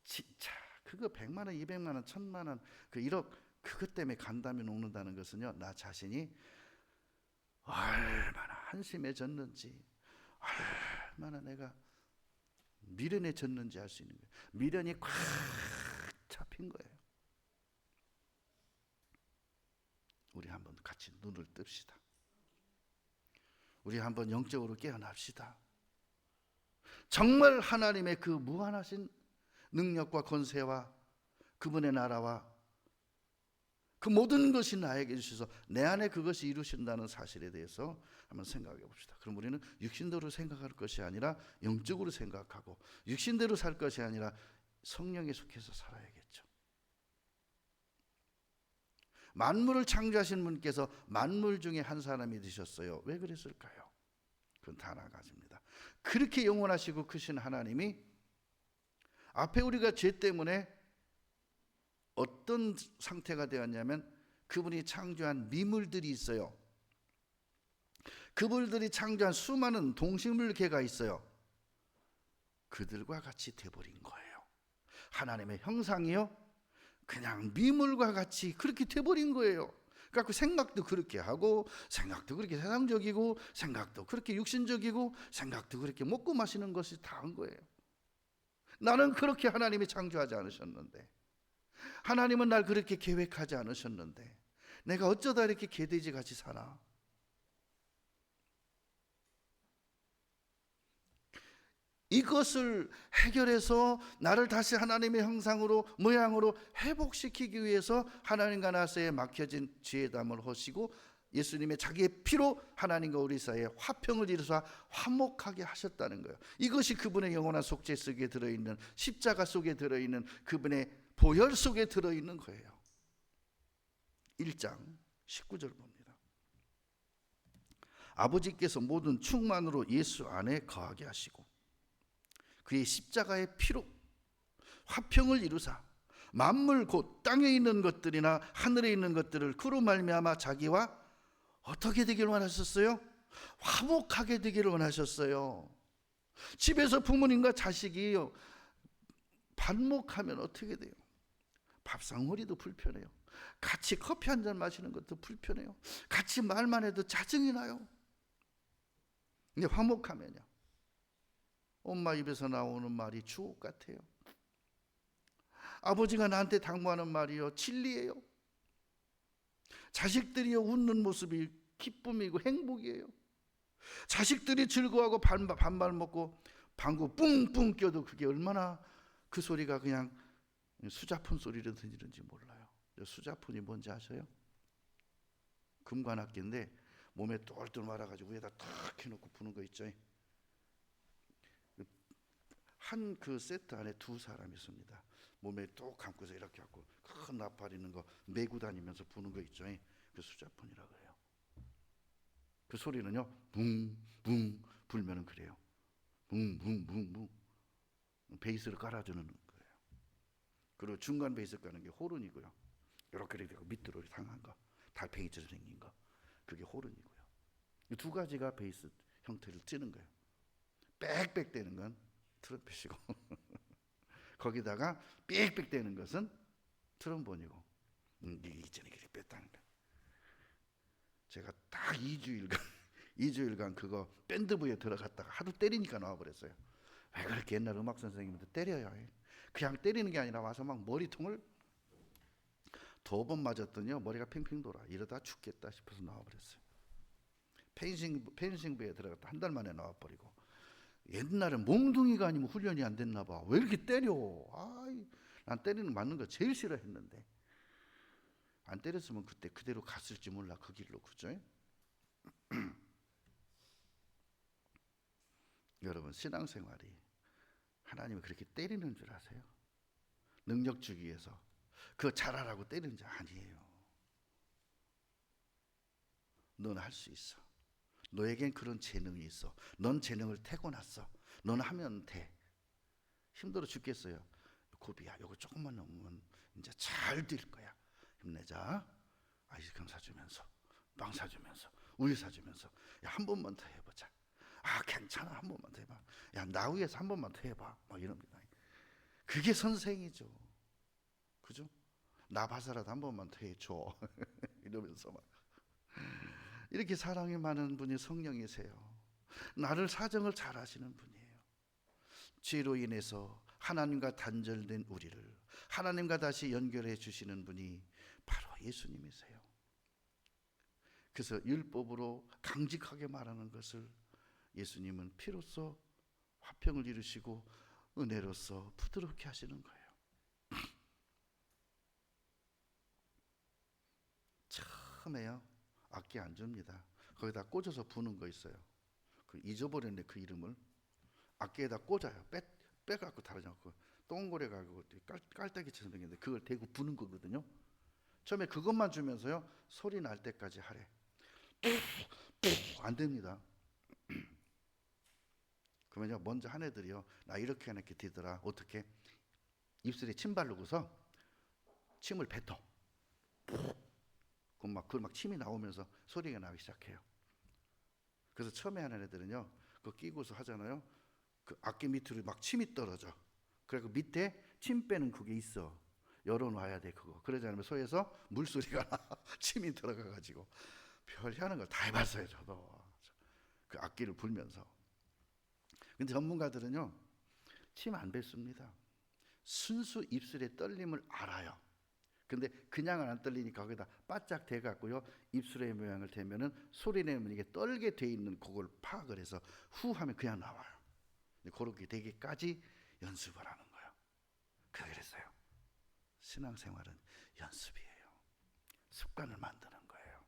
진짜 그거 100만 원, 200만 원, 1000만 원, 그 1억 그것 때문에 간담이 녹는다는 것은요, 나 자신이 얼마나 한심해졌는지, 얼마나 내가 미련에 졌는지 알 수 있는 거예요. 미련이 꽉 잡힌 거예요. 우리 한번 같이 눈을 뜹시다. 우리 한번 영적으로 깨어납시다. 정말 하나님의 그 무한하신 능력과 권세와 그분의 나라와 그 모든 것이 나에게 주셔서 내 안에 그것이 이루신다는 사실에 대해서 한번 생각해 봅시다. 그럼 우리는 육신대로 생각할 것이 아니라 영적으로 생각하고, 육신대로 살 것이 아니라 성령에 속해서 살아야겠죠. 만물을 창조하신 분께서 만물 중에 한 사람이 되셨어요. 왜 그랬을까요? 그건 다 하나 가집니다. 그렇게 영원하시고 크신 하나님이 앞에 우리가 죄 때문에 어떤 상태가 되었냐면 그분이 창조한 미물들이 있어요. 그분들이 창조한 수많은 동식물계가 있어요. 그들과 같이 돼버린 거예요. 하나님의 형상이요 그냥 미물과 같이 그렇게 돼버린 거예요. 그러니까 생각도 그렇게 하고, 생각도 그렇게 세상적이고, 생각도 그렇게 육신적이고, 생각도 그렇게 먹고 마시는 것이 다 한 거예요. 나는 그렇게 하나님이 창조하지 않으셨는데, 하나님은 날 그렇게 계획하지 않으셨는데, 내가 어쩌다 이렇게 개돼지 같이 살아? 이것을 해결해서 나를 다시 하나님의 형상으로 모양으로 회복시키기 위해서 하나님과 나 사이에 막혀진 지혜담을 하시고 예수님의 자기의 피로 하나님과 우리 사이에 화평을 이루사 화목하게 하셨다는 거예요. 이것이 그분의 영원한 속죄 속에 들어있는, 십자가 속에 들어있는 그분의 보혈 속에 들어있는 거예요. 1장 19절 봅니다. 아버지께서 모든 충만으로 예수 안에 거하게 하시고 그의 십자가의 피로 화평을 이루사 만물 곧 땅에 있는 것들이나 하늘에 있는 것들을 그로 말미암아 자기와 어떻게 되기를 원하셨어요? 화목하게 되기를 원하셨어요. 집에서 부모님과 자식이 반목하면 어떻게 돼요? 밥상머리도 불편해요. 같이 커피 한 잔 마시는 것도 불편해요. 같이 말만 해도 짜증이 나요. 근데 화목하면요, 엄마 입에서 나오는 말이 주옥 같아요. 아버지가 나한테 당부하는 말이요 진리예요. 자식들이 웃는 모습이 기쁨이고 행복이에요. 자식들이 즐거워하고 반말 먹고 방구 뿡뿡 껴도 그게 얼마나 그 소리가 그냥 수자폰 소리로 들리는지 몰라요. 수자폰이 뭔지 아세요? 금관악기인데 몸에 똘똘 말아가지고 위에다 탁 해놓고 부는 거 있죠. 한 그 세트 안에 두 사람이 있습니다. 몸에 또 감고서 이렇게 갖고 큰 나팔 있는 거 메고 다니면서 부는 거 있죠. 그 수자폰이라고 해요. 그 소리는요 붕붕 불면은 그래요. 붕붕붕붕 베이스를 깔아주는 거예요. 그리고 중간 베이스 까는 게 호른이고요. 이렇게 되고 밑으로 상한 거 달팽이처럼 생긴 거 그게 호른이고요. 이 두 가지가 베이스 형태를 찌는 거예요. 빽빽 대는 건 트럼펫이고 거기다가 빽빽 대는 것은 트럼본이고 이게 있잖아요. 이렇게 뺐다는 거예요. 제가 딱 2주일간 그거 밴드부에 들어갔다가 하도 때리니까 나와버렸어요. 왜 그렇게 옛날 음악 선생님한테 때려요? 그냥 때리는 게 아니라 와서 막 머리통을 2번 맞았더니요 머리가 팽팽 돌아. 이러다 죽겠다 싶어서 나와버렸어요. 펜싱부에 들어갔다 한 달 만에 나와버리고, 옛날에 몽둥이가 아니면 훈련이 안 됐나 봐. 왜 이렇게 때려? 난 때리는 맞는 거 제일 싫어했는데 안 때렸으면 그때 그대로 갔을지 몰라. 그 길로. 그죠? 여러분 신앙생활이 하나님이 그렇게 때리는 줄 아세요? 능력 주기 위해서 그거 잘하라고 때리는 줄 아니에요. 너는 할 수 있어. 너에겐 그런 재능이 있어. 넌 재능을 타고났어. 넌 하면 돼. 힘들어 죽겠어요. 고비야 요거 조금만 넘으면 이제 잘 될 거야. 힘내자. 아이스크림 사주면서 빵 사주면서 우유 사주면서 야, 한 번만 더 해보자. 괜찮아. 한 번만 더 해봐. 야, 나 위해서 한 번만 더 해봐. 막 이럽니다. 그게 선생이죠. 그죠? 나 봐서라도 한 번만 더 해줘. 이러면서 막 이렇게 사랑이 많은 분이 성령이세요. 나를 사정을 잘 하시는 분이에요. 죄로 인해서 하나님과 단절된 우리를 하나님과 다시 연결해 주시는 분이 바로 예수님이세요. 그래서 율법으로 강직하게 말하는 것을 예수님은 피로써 화평을 이루시고 은혜로써 부드럽게 하시는 거예요. 처음에요 악기 안 줍니다. 거기다 꽂아서 부는 거 있어요. 그 잊어버렸네 그 이름을. 악기에다 꽂아요. 빼갖고 달아져갖고 동그래 가지고 깔때기처럼 생겼는데 그걸 대고 부는 거거든요. 처음에 그것만 주면서요, 소리 날 때까지 하래. 안 됩니다. 그러면요, 먼저 한 애들이요, 나 이렇게 하는 게 되더라. 어떻게? 입술에 침 바르고서 침을 뱉어. 그럼 막 침이 나오면서 소리가 나기 시작해요. 그래서 처음에 하는 애들은요, 그거 끼고서 하잖아요. 그 악기 밑으로 막 침이 떨어져. 그래 그 밑에 침 빼는 그게 있어. 열어놔야 돼 그거. 그러지 않으면 소에서 물소리가 나. 침이 들어가가지고 별 희한한 걸 다 해봤어요 저도. 그 악기를 불면서. 근데 전문가들은요, 침 안 뱉습니다. 순수 입술의 떨림을 알아요. 근데 그냥 안 떨리니까 거기다 바짝 대갖고요, 입술의 모양을 대면은 소리 내면 이게 떨게 돼 있는 그걸 파악을 해서 후 하면 그냥 나와요. 그렇게 되기까지 연습을 하는 거예요. 그랬어요. 신앙생활은 연습이에요. 습관을 만드는 거예요.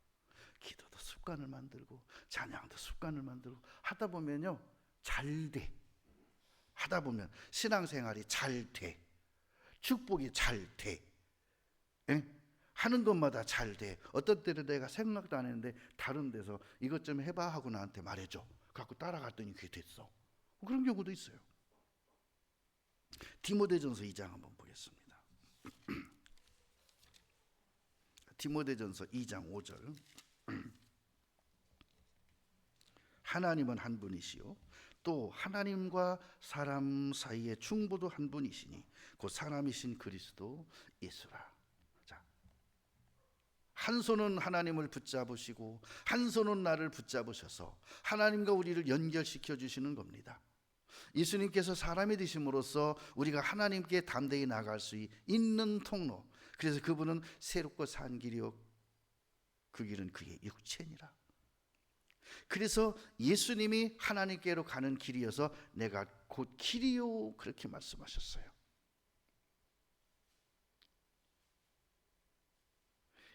기도도 습관을 만들고 찬양도 습관을 만들고 하다 보면요, 잘 돼. 하다 보면 신앙생활이 잘 돼. 축복이 잘 돼. 예? 하는 것마다 잘 돼. 어떤 때는 내가 생각도 안 했는데 다른 데서 이것 좀 해봐 하고 나한테 말해줘. 갖고 따라갔더니 그게 됐어. 그런 경우도 있어요. 디모데전서 2장 한번 보겠습니다. 디모데전서 2장 5절. 하나님은 한 분이시요 또 하나님과 사람 사이의 중보도 한 분이시니 곧 사람이신 그리스도 예수라. 자, 한 손은 하나님을 붙잡으시고 한 손은 나를 붙잡으셔서 하나님과 우리를 연결시켜 주시는 겁니다. 예수님께서 사람이 되심으로써 우리가 하나님께 담대히 나갈 수 있는 통로. 그래서 그분은 새롭고 산 길이요 그 길은 그의 육체니라. 그래서 예수님이 하나님께로 가는 길이어서 내가 곧 길이요 그렇게 말씀하셨어요.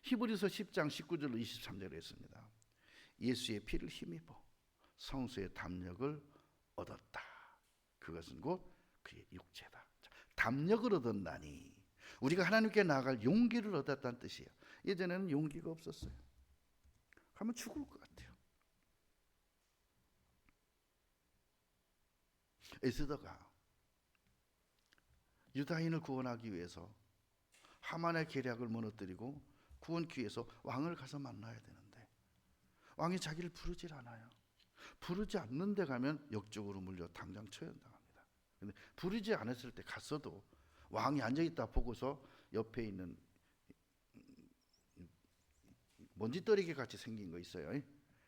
히브리서 10장 19절로 23절에 있습니다. 예수의 피를 힘입어 성수의 담력을 얻었다. 그것은 곧 그의 육체다. 담력을 얻었나니 우리가 하나님께 나아갈 용기를 얻었다는 뜻이에요. 예전에는 용기가 없었어요. 하면 죽을 것 같아요. 에스더가 유다인을 구원하기 위해서 하만의 계략을 무너뜨리고 구원기 위해서 왕을 가서 만나야 되는데 왕이 자기를 부르질 않아요. 부르지 않는 데 가면 역적으로 물려 당장 처형당합니다. 근데 부르지 않았을 때 갔어도 왕이 앉아있다 보고서 옆에 있는 먼지떨이기 같이 생긴 거 있어요.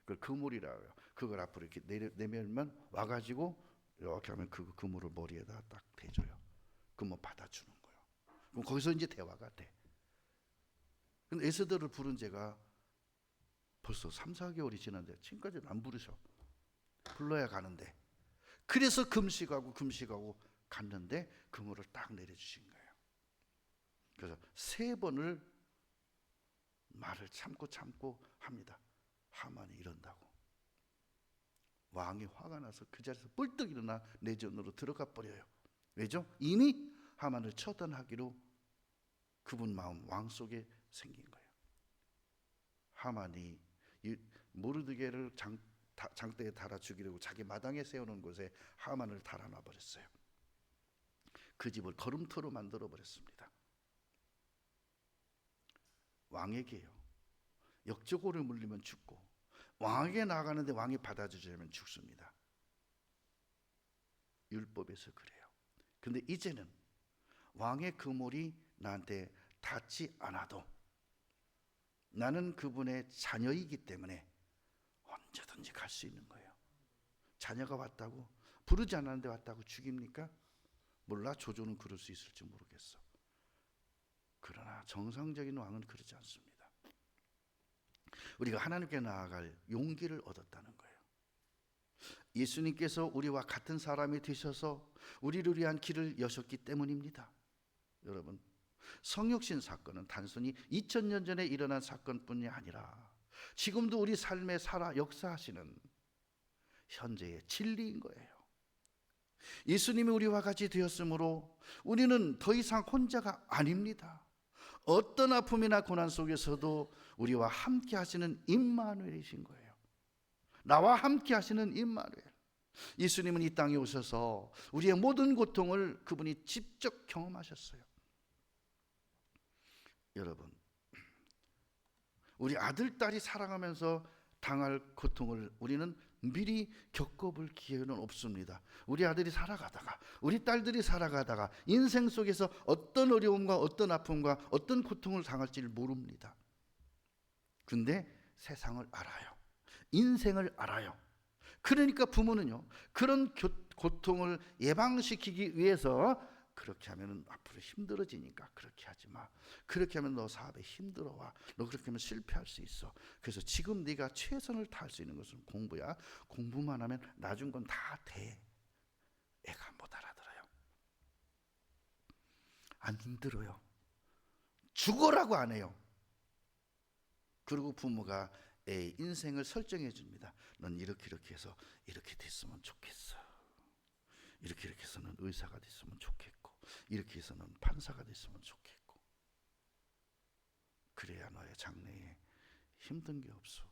그걸 그물이라고 해요. 그걸 앞으로 이렇게 내밀면 와가지고 이렇게 하면 그 그물을 머리에다 딱 대줘요. 그러면 받아주는 거예요. 그럼 거기서 이제 대화가 돼. 근데 에스더를 부른 제가 벌써 3, 4개월이 지났는데 지금까지는 안 부르셔. 불러야 가는데. 그래서 금식하고 갔는데 그물을 딱 내려주신 거예요. 그래서 3번을 말을 참고 합니다. 하만이 이런다고. 왕이 화가 나서 그 자리에서 뿔떡 일어나 내전으로 들어가 버려요. 왜죠? 이미 하만을 처단하기로 그분 마음 왕 속에 생긴 거예요. 하만이 모르드게를 장대에 달아 죽이려고 자기 마당에 세우는 곳에 하만을 달아놔 버렸어요. 그 집을 걸음터로 만들어 버렸습니다. 왕에게요, 역적으로 물리면 죽고 왕에게 나가는데 왕이 받아주지 않으면 죽습니다. 율법에서 그래요. 근데 이제는 왕의 그물이 나한테 닿지 않아도 나는 그분의 자녀이기 때문에 언제든지 갈 수 있는 거예요. 자녀가 왔다고, 부르지 않았는데 왔다고 죽입니까? 몰라, 조조는 그럴 수 있을지 모르겠어. 그러나 정상적인 왕은 그러지 않습니다. 우리가 하나님께 나아갈 용기를 얻었다는 거예요. 예수님께서 우리와 같은 사람이 되셔서 우리를 위한 길을 여셨기 때문입니다. 여러분, 성육신 사건은 단순히 2000년 전에 일어난 사건뿐이 아니라 지금도 우리 삶에 살아 역사하시는 현재의 진리인 거예요. 예수님이 우리와 같이 되었으므로 우리는 더 이상 혼자가 아닙니다. 어떤 아픔이나 고난 속에서도 우리와 함께 하시는 임마누엘이신 거예요. 나와 함께 하시는 임마누엘. 예수님은 이 땅에 오셔서 우리의 모든 고통을 그분이 직접 경험하셨어요. 여러분, 우리 아들, 딸이 살아가면서 당할 고통을 우리는 미리 겪어볼 기회는 없습니다. 우리 아들이 살아가다가, 우리 딸들이 살아가다가 인생 속에서 어떤 어려움과 어떤 아픔과 어떤 고통을 당할지를 모릅니다. 근데 세상을 알아요. 인생을 알아요. 그러니까 부모는요, 그런 고통을 예방시키기 위해서 그렇게 하면 앞으로 힘들어지니까 그렇게 하지 마. 그렇게 하면 너 사업에 힘들어와. 너 그렇게 하면 실패할 수 있어. 그래서 지금 네가 최선을 다할 수 있는 것은 공부야. 공부만 하면 나중 건 다 돼. 애가 못 알아들어요. 안 들어요. 죽어라고 안 해요. 그리고 부모가 애 인생을 설정해 줍니다. 넌 이렇게 해서 이렇게 됐으면 좋겠어. 이렇게 해서는 의사가 됐으면 좋겠고, 이렇게 해서는 판사가 됐으면 좋겠고, 그래야 너의 장래에 힘든 게 없어.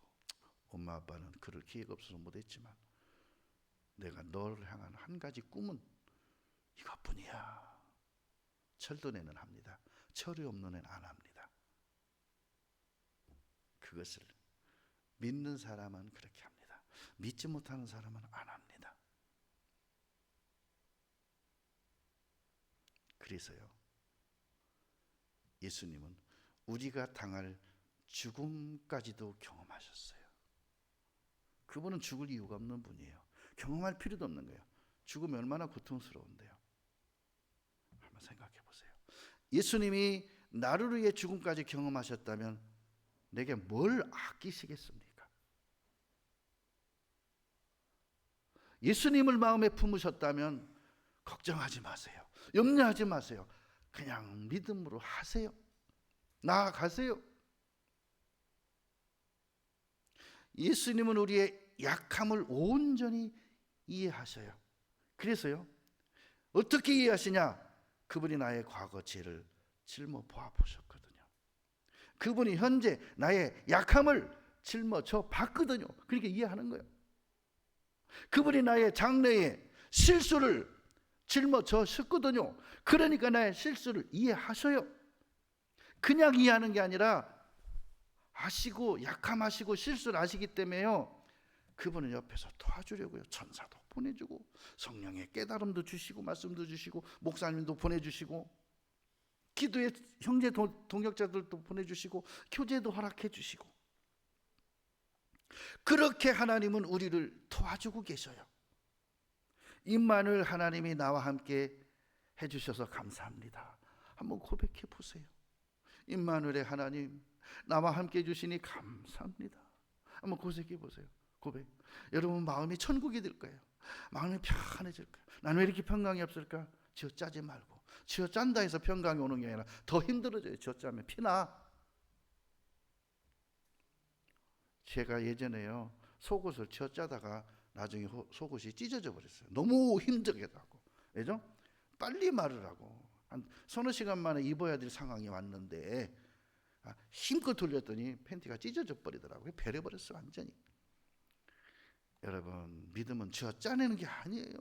엄마 아빠는 그럴 기회가 없어서 못했지만 내가 너를 향한 한 가지 꿈은 이것뿐이야. 철든 애는 합니다. 철이 없는 애는 안 합니다. 그것을 믿는 사람은 그렇게 합니다. 믿지 못하는 사람은 안 합니다. 그래서요, 예수님은 우리가 당할 죽음까지도 경험하셨어요. 그분은 죽을 이유가 없는 분이에요. 경험할 필요도 없는 거예요. 죽음이 얼마나 고통스러운데요. 한번 생각해 보세요. 예수님이 나를 위해 죽음까지 경험하셨다면 내게 뭘 아끼시겠습니까? 예수님을 마음에 품으셨다면 걱정하지 마세요. 염려하지 마세요. 그냥 믿음으로 하세요. 나아가세요. 예수님은 우리의 약함을 온전히 이해하셔요. 그래서요, 어떻게 이해하시냐? 그분이 나의 과거 죄를 짊어져 보셨거든요. 그분이 현재 나의 약함을 짊어져 봤거든요. 그러니까 이해하는 거예요. 그분이 나의 장래의 실수를 짊어져 셨거든요. 그러니까 나의 실수를 이해하셔요. 그냥 이해하는 게 아니라 아시고 약함하시고 실수를 아시기 때문에요, 그분은 옆에서 도와주려고요. 천사도 보내주고 성령의 깨달음도 주시고 말씀도 주시고 목사님도 보내주시고 기도의 형제 동역자들도 보내주시고 교제도 허락해 주시고, 그렇게 하나님은 우리를 도와주고 계셔요. 임마누엘 하나님이 나와 함께 해주셔서 감사합니다. 한번 고백해 보세요. 임마누엘의 하나님, 나와 함께 해주시니 감사합니다. 한번 고백해 보세요. 고백. 여러분 마음이 천국이 될 거예요. 마음이 편안해질 거예요. 나는 왜 이렇게 평강이 없을까? 쥐어 짜지 말고, 쥐어 짠다 해서 평강이 오는 게 아니라 더 힘들어져요. 쥐어 짜면 피나. 제가 예전에요, 속옷을 쥐어 짜다가 나중에 속옷이 찢어져 버렸어요. 너무 힘들게 하고. 왜죠? 빨리 말으라고 한 서너 시간 만에 입어야 될 상황이 왔는데 힘껏 돌렸더니 팬티가 찢어져 버리더라고요. 베려버렸어 완전히. 여러분, 믿음은 쥐어 짜내는 게 아니에요.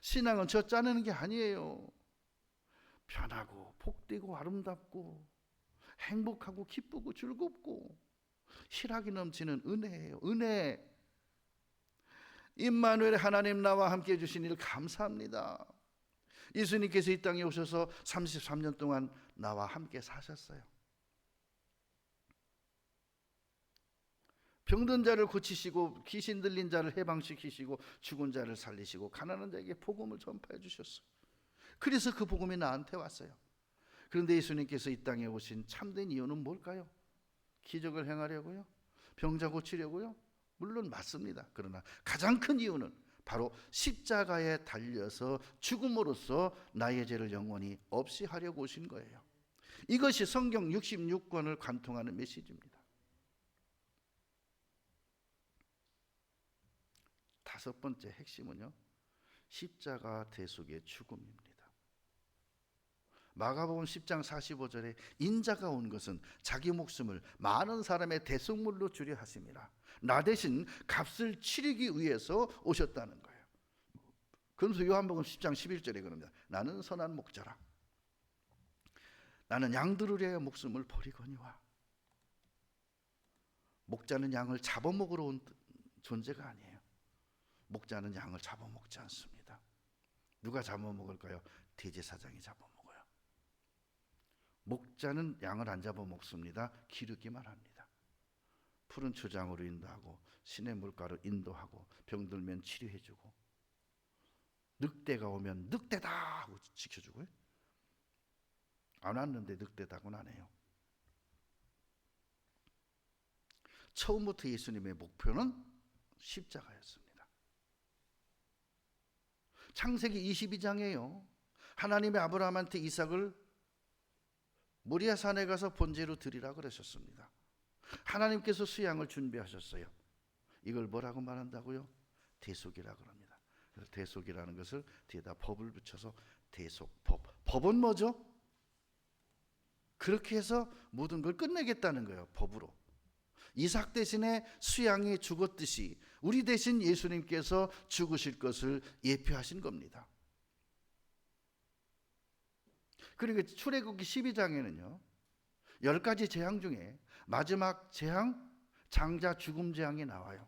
신앙은 쥐어 짜내는 게 아니에요. 편하고 복되고 아름답고 행복하고 기쁘고 즐겁고 희락이 넘치는 은혜예요. 은혜. 임마누엘 하나님 나와 함께 해주신 일 감사합니다. 예수님께서 이 땅에 오셔서 33년 동안 나와 함께 사셨어요. 병든 자를 고치시고 귀신 들린 자를 해방시키시고 죽은 자를 살리시고 가난한 자에게 복음을 전파해 주셨어요. 그래서 그 복음이 나한테 왔어요. 그런데 예수님께서 이 땅에 오신 참된 이유는 뭘까요? 기적을 행하려고요? 병자 고치려고요? 물론 맞습니다. 그러나 가장 큰 이유는 바로 십자가에 달려서 죽음으로써 나의 죄를 영원히 없이 하려고 오신 거예요. 이것이 성경 66권을 관통하는 메시지입니다. 다섯 번째 핵심은요, 십자가 대속의 죽음입니다. 마가복음 10장 45절에 인자가 온 것은 자기 목숨을 많은 사람의 대속물로 주려 하심이라. 나 대신 값을 치르기 위해서 오셨다는 거예요. 그러면서 요한복음 10장 11절에 그럽니다. 나는 선한 목자라. 나는 양들을 위하여 목숨을 버리거니와. 목자는 양을 잡아먹으러 온 존재가 아니에요. 목자는 양을 잡아먹지 않습니다. 누가 잡아먹을까요? 대제사장이 잡아먹어요. 목자는 양을 안 잡아먹습니다. 기르기만 합니다. 푸른 초장으로 인도하고 신의 물가로 인도하고 병들면 치료해주고 늑대가 오면 늑대다 하고 지켜주고요. 안 왔는데 늑대다고는 안 해요. 처음부터 예수님의 목표는 십자가였습니다. 창세기 22장에요. 하나님이 아브라함한테 이삭을 모리아 산에 가서 번제로 드리라 그러셨습니다. 하나님께서 수양을 준비하셨어요. 이걸 뭐라고 말한다고요? 대속이라 그럽니다. 그래서 대속이라는 것을 뒤에다 법을 붙여서 대속, 법. 법은 뭐죠? 그렇게 해서 모든 걸 끝내겠다는 거예요. 법으로. 이삭 대신에 수양이 죽었듯이 우리 대신 예수님께서 죽으실 것을 예표하신 겁니다. 그리고 출애굽기 12장에는요 10가지 재앙 중에 마지막 재앙, 장자 죽음 재앙이 나와요.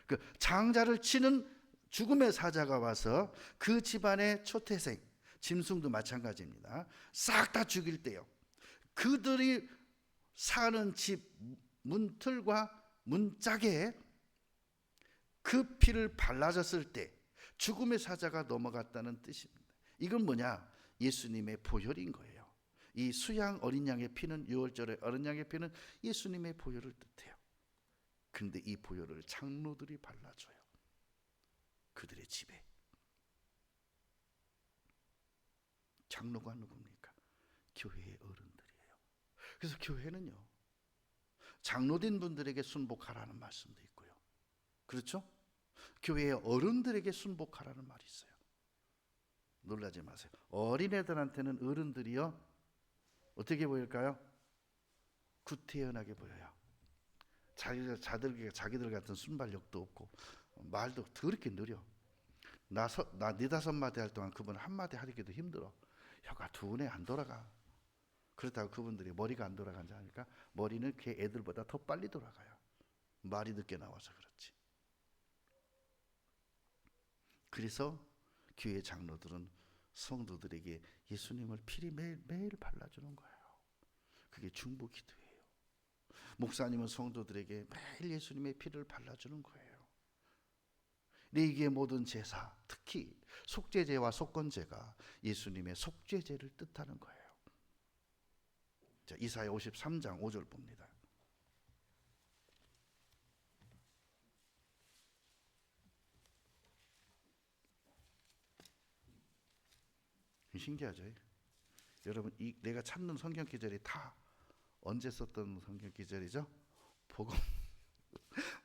그 장자를 치는 죽음의 사자가 와서 그 집안의 초태생, 짐승도 마찬가지입니다. 싹 다 죽일 때요. 그들이 사는 집 문틀과 문짝에 그 피를 발라졌을 때 죽음의 사자가 넘어갔다는 뜻입니다. 이건 뭐냐? 예수님의 보혈인 거예요. 이 수양 어린 양의 피는, 유월절의 어린 양의 피는 예수님의 보혈을 뜻해요. 근데 이 보혈을 장로들이 발라줘요. 그들의 집에. 장로가 누굽니까? 교회의 어른들이에요. 그래서 교회는요 장로된 분들에게 순복하라는 말씀도 있고요. 그렇죠? 교회의 어른들에게 순복하라는 말이 있어요. 놀라지 마세요. 어린애들한테는 어른들이요 어떻게 보일까요? 구태연하게 보여요. 자기들 같은 순발력도 없고 말도 더럽게 느려. 나 4-5마디 할 동안 그분 한마디 하기도 힘들어. 혀가 두네 안 돌아가. 그렇다고 그분들이 머리가 안 돌아간지 아니까 머리는 걔 애들보다 더 빨리 돌아가요. 말이 늦게 나와서 그렇지. 그래서 교회 장로들은 성도들에게 예수님을 피리 매일 발라주는 거예요. 그게 중보 기도예요. 목사님은 성도들에게 매일 예수님의 피를 발라주는 거예요. 레위기의 모든 제사, 특히 속죄제와 속건제가 예수님의 속죄제를 뜻하는 거예요. 자, 이사야 53장 5절 봅니다. 신기하죠? 여러분, 내가 찾는 성경 기절이 다 언제 썼던 성경 기절이죠?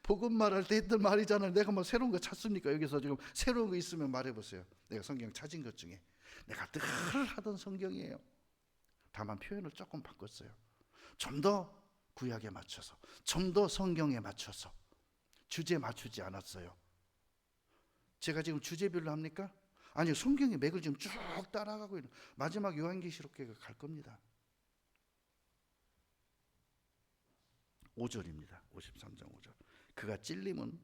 복음 말할 때 했던 말이잖아요. 내가 뭐 새로운 거 찾습니까? 여기서 지금 새로운 거 있으면 말해보세요. 내가 성경 찾은 것 중에 내가 늘 하던 성경이에요. 다만 표현을 조금 바꿨어요. 좀 더 구약에 맞춰서, 좀 더 성경에 맞춰서. 주제 맞추지 않았어요. 제가 지금 주제별로 합니까? 아니요, 성경의 맥을 지금 쭉 따라가고 있는 마지막 요한계시록회가 갈 겁니다. 5절입니다. 53장 5절. 그가 찔림은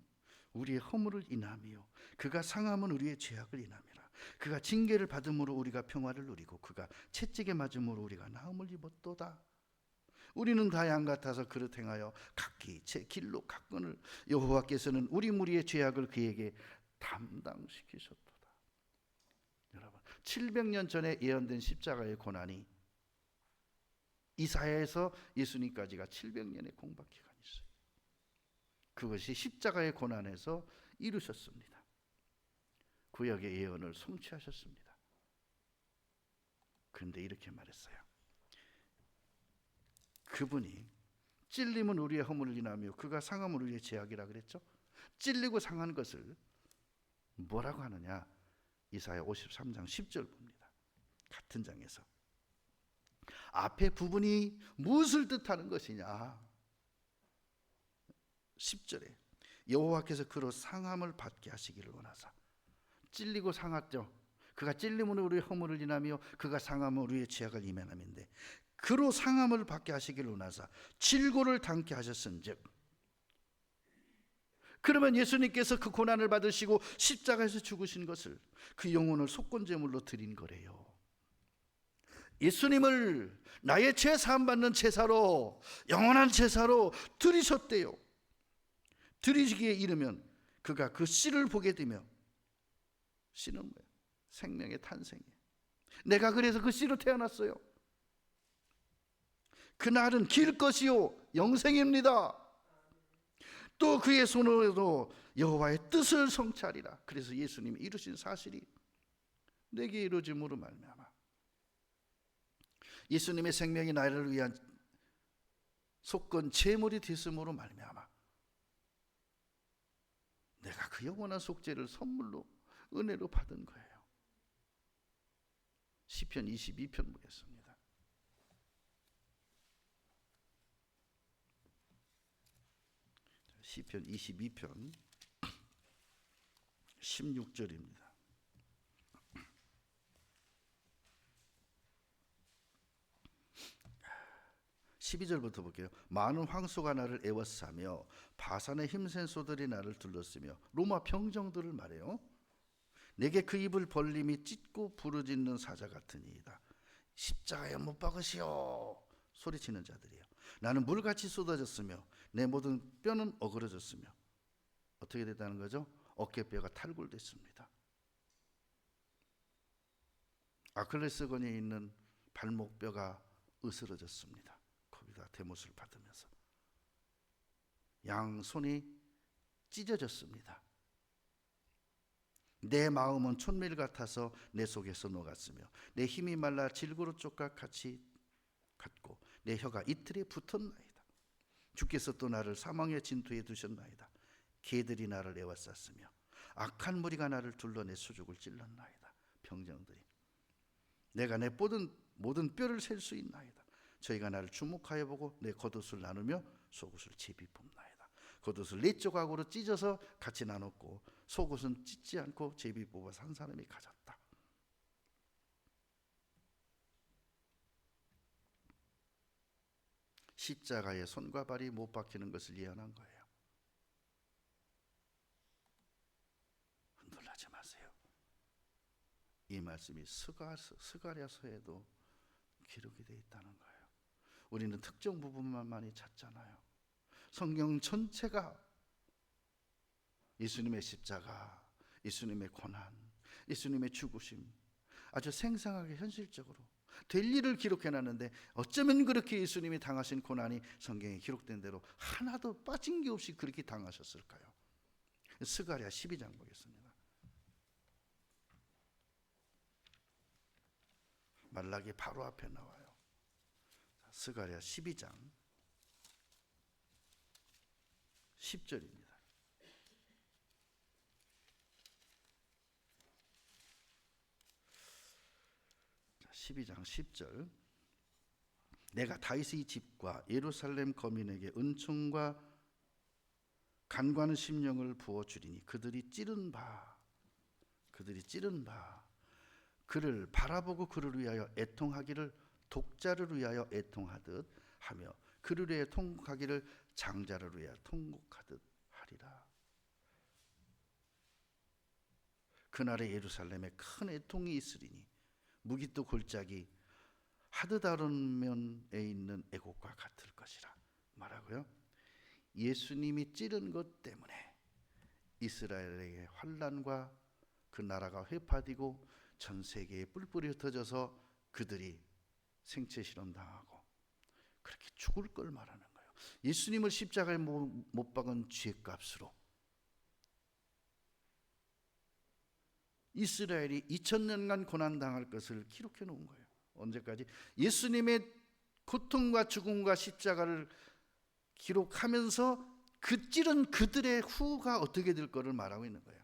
우리의 허물을 인함이요 그가 상함은 우리의 죄악을 인함이라. 그가 징계를 받음으로 우리가 평화를 누리고 그가 채찍에 맞음으로 우리가 나음을 입었도다. 우리는 다 양 같아서 그릇 행하여 각기 제 길로 갔거늘 여호와께서는 우리 무리의 죄악을 그에게 담당시키셨도다. 여러분, 700년 전에 예언된 십자가의 고난이 이사야에서 예수님까지가 700년의 공박 기간이 있어요. 그것이 십자가의 고난에서 이루셨습니다. 구약의 예언을 성취하셨습니다. 그런데 이렇게 말했어요. 그분이 찔림은 우리의 허물을 인하며 그가 상함은 우리의 죄악이라 그랬죠. 찔리고 상한 것을 뭐라고 하느냐? 이사야 53장 10절 봅니다. 같은 장에서 앞에 부분이 무엇을 뜻하는 것이냐? 10절에 여호와께서 그로 상함을 받게 하시기를 원하사. 찔리고 상했죠. 그가 찔림으로 우리의 허물을 인하며 그가 상함으로 우리의 죄악을 이면함인데, 그로 상함을 받게 하시기를 원하사 질고를 당케 하셨은즉. 그러면 예수님께서 그 고난을 받으시고 십자가에서 죽으신 것을, 그 영혼을 속건제물로 드린 거래요. 예수님을 나의 죄 사함 받는 제사로, 영원한 제사로 드리셨대요. 드리시기에 이르면 그가 그 씨를 보게 되며, 씨는 뭐예요? 생명의 탄생이에요. 내가 그래서 그 씨로 태어났어요. 그날은 길 것이요 영생입니다. 또 그의 손으로 여호와의 뜻을 성취하리라. 그래서 예수님이 이루신 사실이 내게 이루어짐으로 말미암아 예수님의 생명이 나를 위한 속건 제물이 됐음으로 말미암아 내가 그 영원한 속죄를 선물로 은혜로 받은 거예요. 시편 22편 보겠습니다. 시편 22편 16절입니다. 12절부터 볼게요. 많은 황소가 나를 애워싸며 바산의 힘센 소들이 나를 둘렀으며. 로마 병정들을 말해요. 내게 그 입을 벌림이 찢고 부르짖는 사자 같으니이다. 십자가에 못 박으시오 소리치는 자들이에요. 나는 물같이 쏟아졌으며 내 모든 뼈는 어그러졌으며. 어떻게 됐다는 거죠? 어깨뼈가 탈골됐습니다. 아킬레스건에 있는 발목뼈가 으스러졌습니다. 거기다 대못을 받으면서 양손이 찢어졌습니다. 내 마음은 촛밀 같아서 내 속에서 녹았으며 내 힘이 말라 질고로 쪽같이 같고 내 혀가 이틀에 붙었나이다. 주께서 또 나를 사망의 진토에 두셨나이다. 개들이 나를 애워쌌으며 악한 무리가 나를 둘러 내 수족을 찔렀나이다. 병정들이 내가 내 모든 뼈를 셀 수 있나이다. 저희가 나를 주목하여 보고 내 겉옷을 나누며 속옷을 제비 뽑나이다. 겉옷을 네 조각으로 찢어서 같이 나눴고 속옷은 찢지 않고 제비 뽑아서 한 사람이 가졌다. 십자가에 손과 발이 못 박히는 것을 예언한 거예요. 흔들리지 마세요. 이 말씀이 스가랴서에도 기록이 되어 있다는 거예요. 우리는 특정 부분만 많이 찾잖아요. 성경 전체가 예수님의 십자가, 예수님의 고난, 예수님의 죽으심, 아주 생생하게 현실적으로 될 일을 기록해놨는데 어쩌면 그렇게 예수님이 당하신 고난이 성경에 기록된 대로 하나도 빠진 게 없이 그렇게 당하셨을까요? 스가랴 12장 보겠습니다. 말라기 바로 앞에 나와요. 스가랴 12장 10절입니다. 12장 10절. 내가 다윗의 집과 예루살렘 거민에게 은총과 간과하는 심령을 부어주리니 그들이 찌른 바 그를 바라보고 그를 위하여 애통하기를 독자를 위하여 애통하듯 하며 그를 위하여 통곡하기를 장자를 위하여 통곡하듯 하리라. 그날에 예루살렘에 큰 애통이 있으리니 무기또 골짜기 하드다른면에 있는 애곡과 같을 것이라 말하고요. 예수님이 찌른 것 때문에 이스라엘의 환난과 그 나라가 회파되고 전 세계에 뿔뿔이 흩어져서 그들이 생체 실험 당하고 그렇게 죽을 걸 말하는 거예요. 예수님을 십자가에 못 박은 죄값으로 이스라엘이 2000년간 고난당할 것을 기록해 놓은 거예요. 언제까지? 예수님의 고통과 죽음과 십자가를 기록하면서 그 찌른 그들의 후가 어떻게 될 거를 말하고 있는 거예요.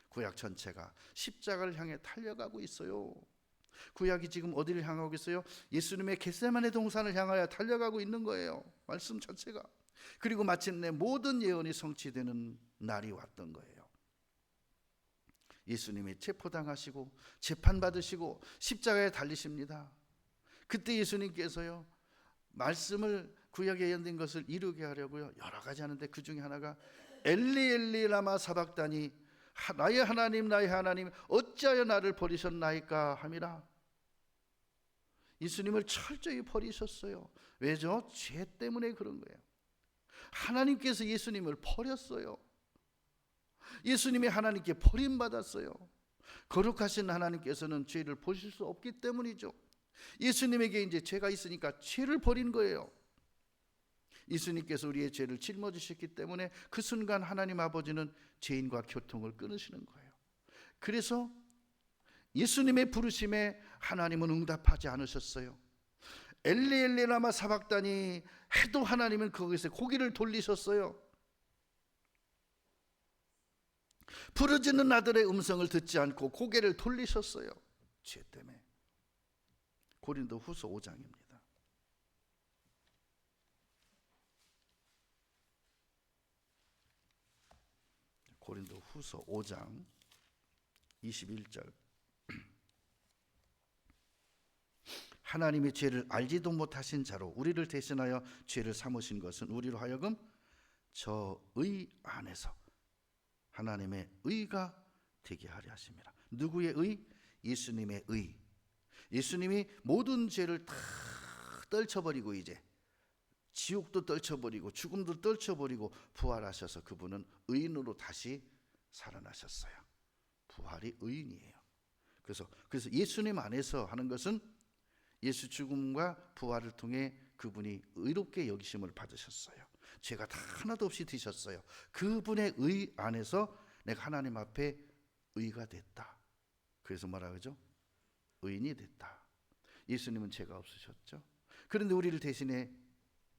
구약 전체가 십자가를 향해 달려가고 있어요. 구약이 지금 어디를 향하고 있어요? 예수님의 겟세마네 동산을 향하여 달려가고 있는 거예요. 말씀 자체가. 그리고 마침내 모든 예언이 성취되는 날이 왔던 거예요. 예수님이 체포당하시고 재판받으시고 십자가에 달리십니다. 그때 예수님께서요, 말씀을 구약에 예언된 것을 이루게 하려고요, 여러 가지 하는데 그 중에 하나가 엘리 엘리 라마 사박다니, 나의 하나님 나의 하나님 어찌하여 나를 버리셨나이까 함이라. 예수님을 철저히 버리셨어요. 왜죠? 죄 때문에 그런 거예요. 하나님께서 예수님을 버렸어요. 예수님이 하나님께 버림받았어요. 거룩하신 하나님께서는 죄를 보실 수 없기 때문이죠. 예수님에게 이제 죄가 있으니까 죄를 버린 거예요. 예수님께서 우리의 죄를 짊어지셨기 때문에 그 순간 하나님 아버지는 죄인과 교통을 끊으시는 거예요. 그래서 예수님의 부르심에 하나님은 응답하지 않으셨어요. 엘리 엘리 라마 사박다니 해도 하나님은 거기서 고개를 돌리셨어요. 부르짖는 아들의 음성을 듣지 않고 고개를 돌리셨어요. 죄 때문에. 고린도 후서 5장입니다. 고린도 후서 5장 21절. 하나님이 죄를 알지도 못하신 자로 우리를 대신하여 죄를 삼으신 것은 우리로 하여금 저 의 안에서 하나님의 의가 되게 하려 하심이라. 누구의 의? 예수님의 의. 예수님이 모든 죄를 다 떨쳐버리고 이제 지옥도 떨쳐버리고 죽음도 떨쳐버리고 부활하셔서 그분은 의인으로 다시 살아나셨어요. 부활이 의인이에요. 그래서 예수님 안에서 하는 것은 예수 죽음과 부활을 통해 그분이 의롭게 여기심을 받으셨어요. 죄가 다 하나도 없이 되셨어요. 그분의 의 안에서 내가 하나님 앞에 의가 됐다. 그래서 뭐라 그러죠? 의인이 됐다. 예수님은 죄가 없으셨죠. 그런데 우리를 대신에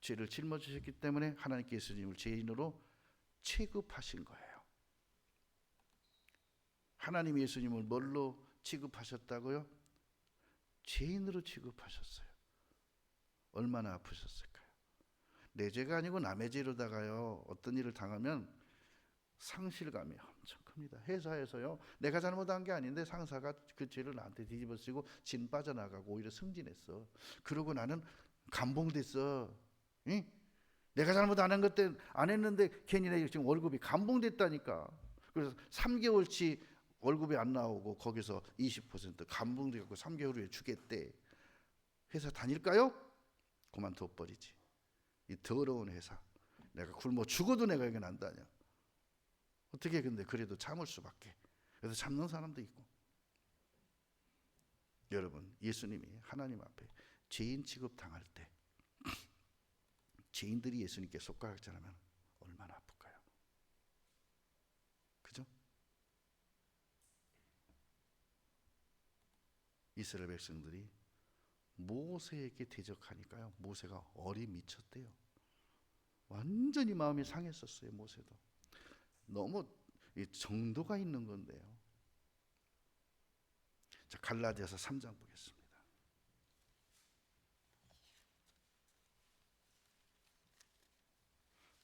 죄를 짊어지셨기 때문에 하나님께 예수님을 죄인으로 취급하신 거예요. 하나님 예수님을 뭘로 취급하셨다고요? 죄인으로 취급하셨어요. 얼마나 아프셨을까요? 내 죄가 아니고 남의 죄로다가요, 어떤 일을 당하면 상실감이 엄청 큽니다. 회사에서요, 내가 잘못한 게 아닌데 상사가 그 죄를 나한테 뒤집어쓰고 진 빠져나가고 오히려 승진했어. 그러고 나는 감봉됐어. 응? 내가 잘못 안 한 것 때문에 안 했는데 괜히 내가 지금 월급이 감봉됐다니까. 그래서 3개월치 월급이 안 나오고 거기서 20% 감봉돼갖고 3개월 후에 주겠대. 회사 다닐까요? 그만둬 버리지. 이 더러운 회사, 내가 굶어 죽어도 내가 여기 안 다녀. 어떻게 근데 그래도 참을 수밖에. 그래서 참는 사람도 있고. 여러분, 예수님이 하나님 앞에 죄인 취급 당할 때 죄인들이 예수님께 손가락질하면 얼마나 아플까요? 그죠? 이스라엘 백성들이 모세에게 대적하니까요, 모세가 얼이 미쳤대요. 완전히 마음이 상했었어요. 모세도 너무 정도가 있는 건데요. 자, 갈라디아서 3장 보겠습니다.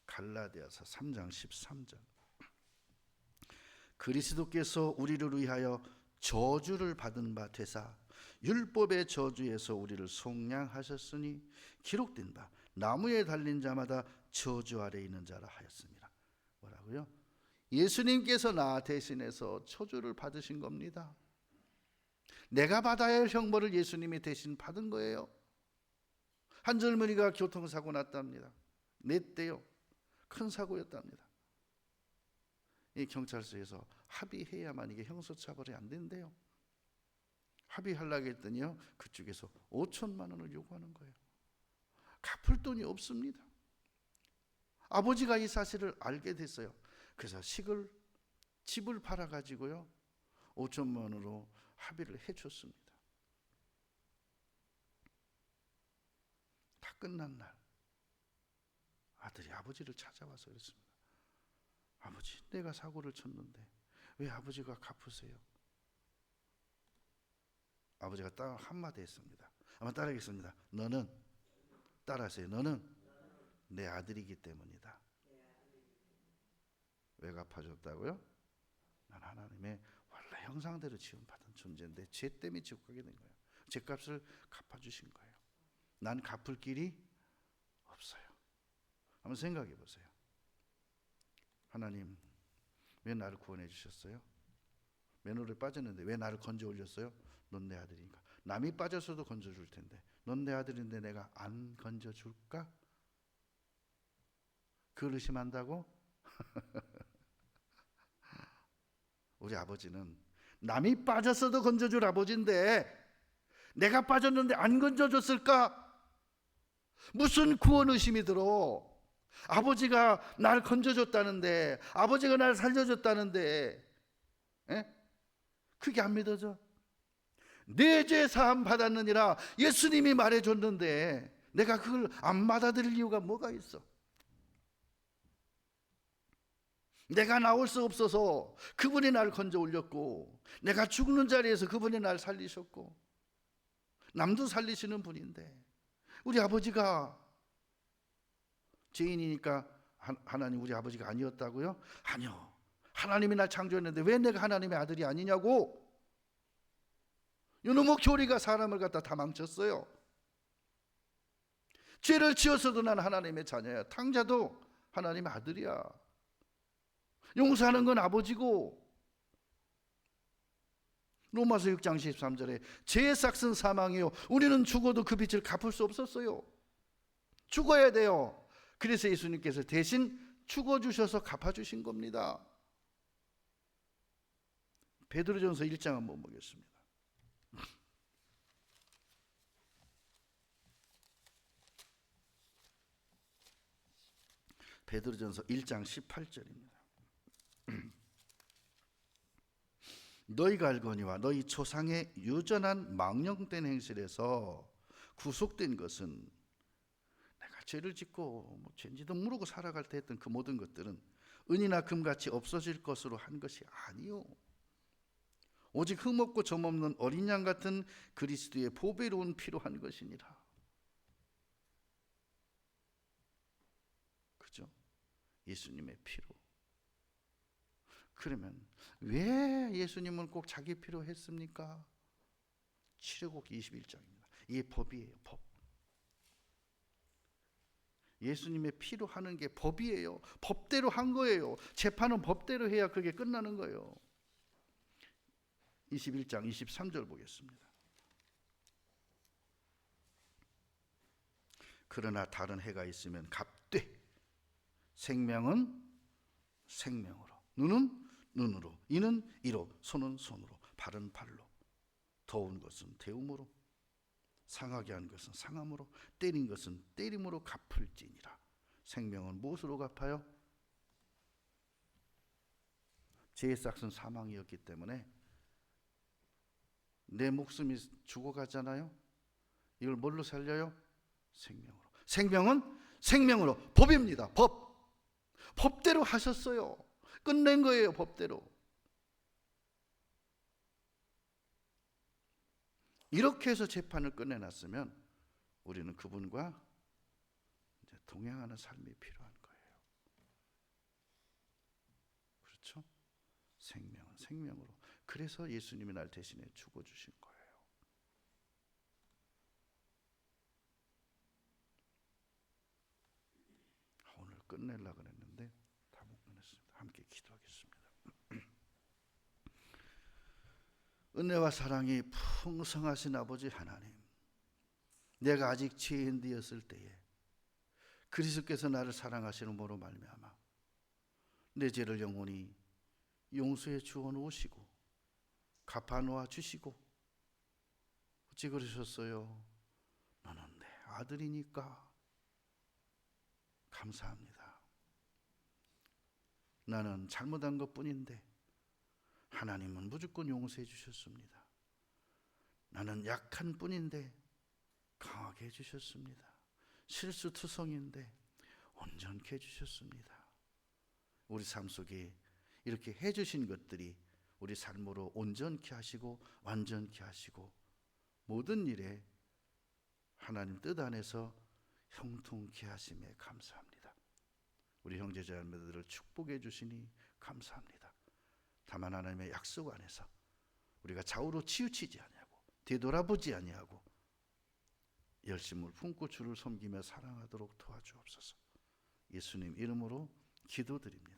갈라디아서 3장 13절. 그리스도께서 우리를 위하여 저주를 받은 바 되사 율법의 저주에서 우리를 속량하셨으니 기록된 바 나무에 달린 자마다 저주 아래 있는 자라 하였습니다. 뭐라고요? 예수님께서 나 대신해서 저주를 받으신 겁니다. 내가 받아야 할 형벌을 예수님이 대신 받은 거예요. 한 젊은이가 교통사고 났답니다. 냈대요. 큰 사고였답니다. 이 경찰서에서 합의해야만 이게 형사처벌이 안 된대요. 합의하려고 했더니요, 그쪽에서 5천만 원을 요구하는 거예요. 갚을 돈이 없습니다. 아버지가 이 사실을 알게 됐어요. 그래서 집을 팔아가지고요 5천만 원으로 합의를 해줬습니다. 다 끝난 날 아들이 아버지를 찾아와서 그랬습니다. 아버지, 내가 사고를 쳤는데 왜 아버지가 갚으세요? 아버지가 딱 한마디 했습니다. 한번 따라하겠습니다. 너는, 따라하세요. 너는 내 아들이기 때문이다. 왜 갚아줬다고요? 난 하나님의 원래 형상대로 지음받은 존재인데 죄 때문에 지옥 가게 된 거예요. 죄값을 갚아주신 거예요. 난 갚을 길이 없어요. 한번 생각해 보세요. 하나님 왜 나를 구원해 주셨어요? 맨홀에 빠졌는데 왜 나를 건져 올렸어요? 넌 내 아들이니까. 남이 빠졌어도 건져 줄 텐데 넌 내 아들인데 내가 안 건져 줄까? 그걸 의심한다고? 우리 아버지는 남이 빠졌어도 건져줄 아버지인데 내가 빠졌는데 안 건져줬을까? 무슨 구원 의심이 들어? 아버지가 날 건져줬다는데, 아버지가 날 살려줬다는데, 그게 안 믿어져? 내 죄 사함 받았느니라 예수님이 말해줬는데 내가 그걸 안 받아들일 이유가 뭐가 있어? 내가 나올 수 없어서 그분이 날 건져 올렸고, 내가 죽는 자리에서 그분이 날 살리셨고, 남도 살리시는 분인데 우리 아버지가 죄인이니까 하나님 우리 아버지가 아니었다고요? 아니요. 하나님이 날 창조했는데 왜 내가 하나님의 아들이 아니냐고. 이놈의 교리가 사람을 갖다 다 망쳤어요. 죄를 지었어도 난 하나님의 자녀야. 탕자도 하나님의 아들이야. 용서하는 건 아버지고. 로마서 6장 13절에 죄의 삭은 사망이요 우리는 죽어도 그 빚을 갚을 수 없었어요. 죽어야 돼요. 그래서 예수님께서 대신 죽어주셔서 갚아주신 겁니다. 베드로전서 1장 한번 보겠습니다. 베드로전서 1장 18절입니다. 너희가 알거니와 너희 조상의 유전한 망령된 행실에서 구속된 것은, 내가 죄를 짓고 죄인지도 모르고 살아갈 때 했던 그 모든 것들은 은이나 금같이 없어질 것으로 한 것이 아니요 오직 흠없고 점없는 어린 양 같은 그리스도의 보배로운 피로 한 것이니라. 그죠? 예수님의 피로. 그러면 왜 예수님은 꼭 자기 피로 했습니까? 출애굽기 21장입니다. 이게 법이에요. 법. 예수님의 피로 하는 게 법이에요. 법대로 한 거예요. 재판은 법대로 해야 그게 끝나는 거예요. 21장 23절 보겠습니다. 그러나 다른 해가 있으면 값되 생명은 생명으로, 눈은 눈으로, 이는 이로, 손은 손으로, 발은 발로, 더운 것은 데움으로, 상하게 한 것은 상함으로, 때린 것은 때림으로 갚을지니라. 생명은 무엇으로 갚아요? 죄의 삭은 사망이었기 때문에 내 목숨이 죽어가잖아요. 이걸 뭘로 살려요? 생명으로. 생명은 생명으로. 법입니다. 법. 법대로 하셨어요. 끝낸 거예요. 법대로. 이렇게 해서 재판을 끝내놨으면 우리는 그분과 이제 동행하는 삶이 필요한 거예요. 그렇죠? 생명은 생명으로. 그래서 예수님이 날 대신에 죽어주신 거예요. 오늘 끝내려고 했는데 다 못 끝냈습니다. 함께 기도하겠습니다. 은혜와 사랑이 풍성하신 아버지 하나님, 내가 아직 죄인 되었을 때에 그리스도께서 나를 사랑하시는으로 말미암아 내 죄를 영원히 용서해 주어 놓으시고 갚아 놓아 주시고, 어찌 그러셨어요? 너는 내 아들이니까 감사합니다. 나는 잘못한 것뿐인데 하나님은 무조건 용서해 주셨습니다. 나는 약한 뿐인데 강하게 해주셨습니다. 실수투성인데 온전케 해주셨습니다. 우리 삶 속에 이렇게 해주신 것들이 우리 삶으로 온전케 하시고 완전케 하시고 모든 일에 하나님 뜻 안에서 형통케 하심에 감사합니다. 우리 형제자매들을 축복해 주시니 감사합니다. 다만 하나님의 약속 안에서 우리가 좌우로 치우치지 아니하고 뒤돌아보지 아니하고 열심을 품고 주를 섬기며 사랑하도록 도와주옵소서. 예수님 이름으로 기도드립니다.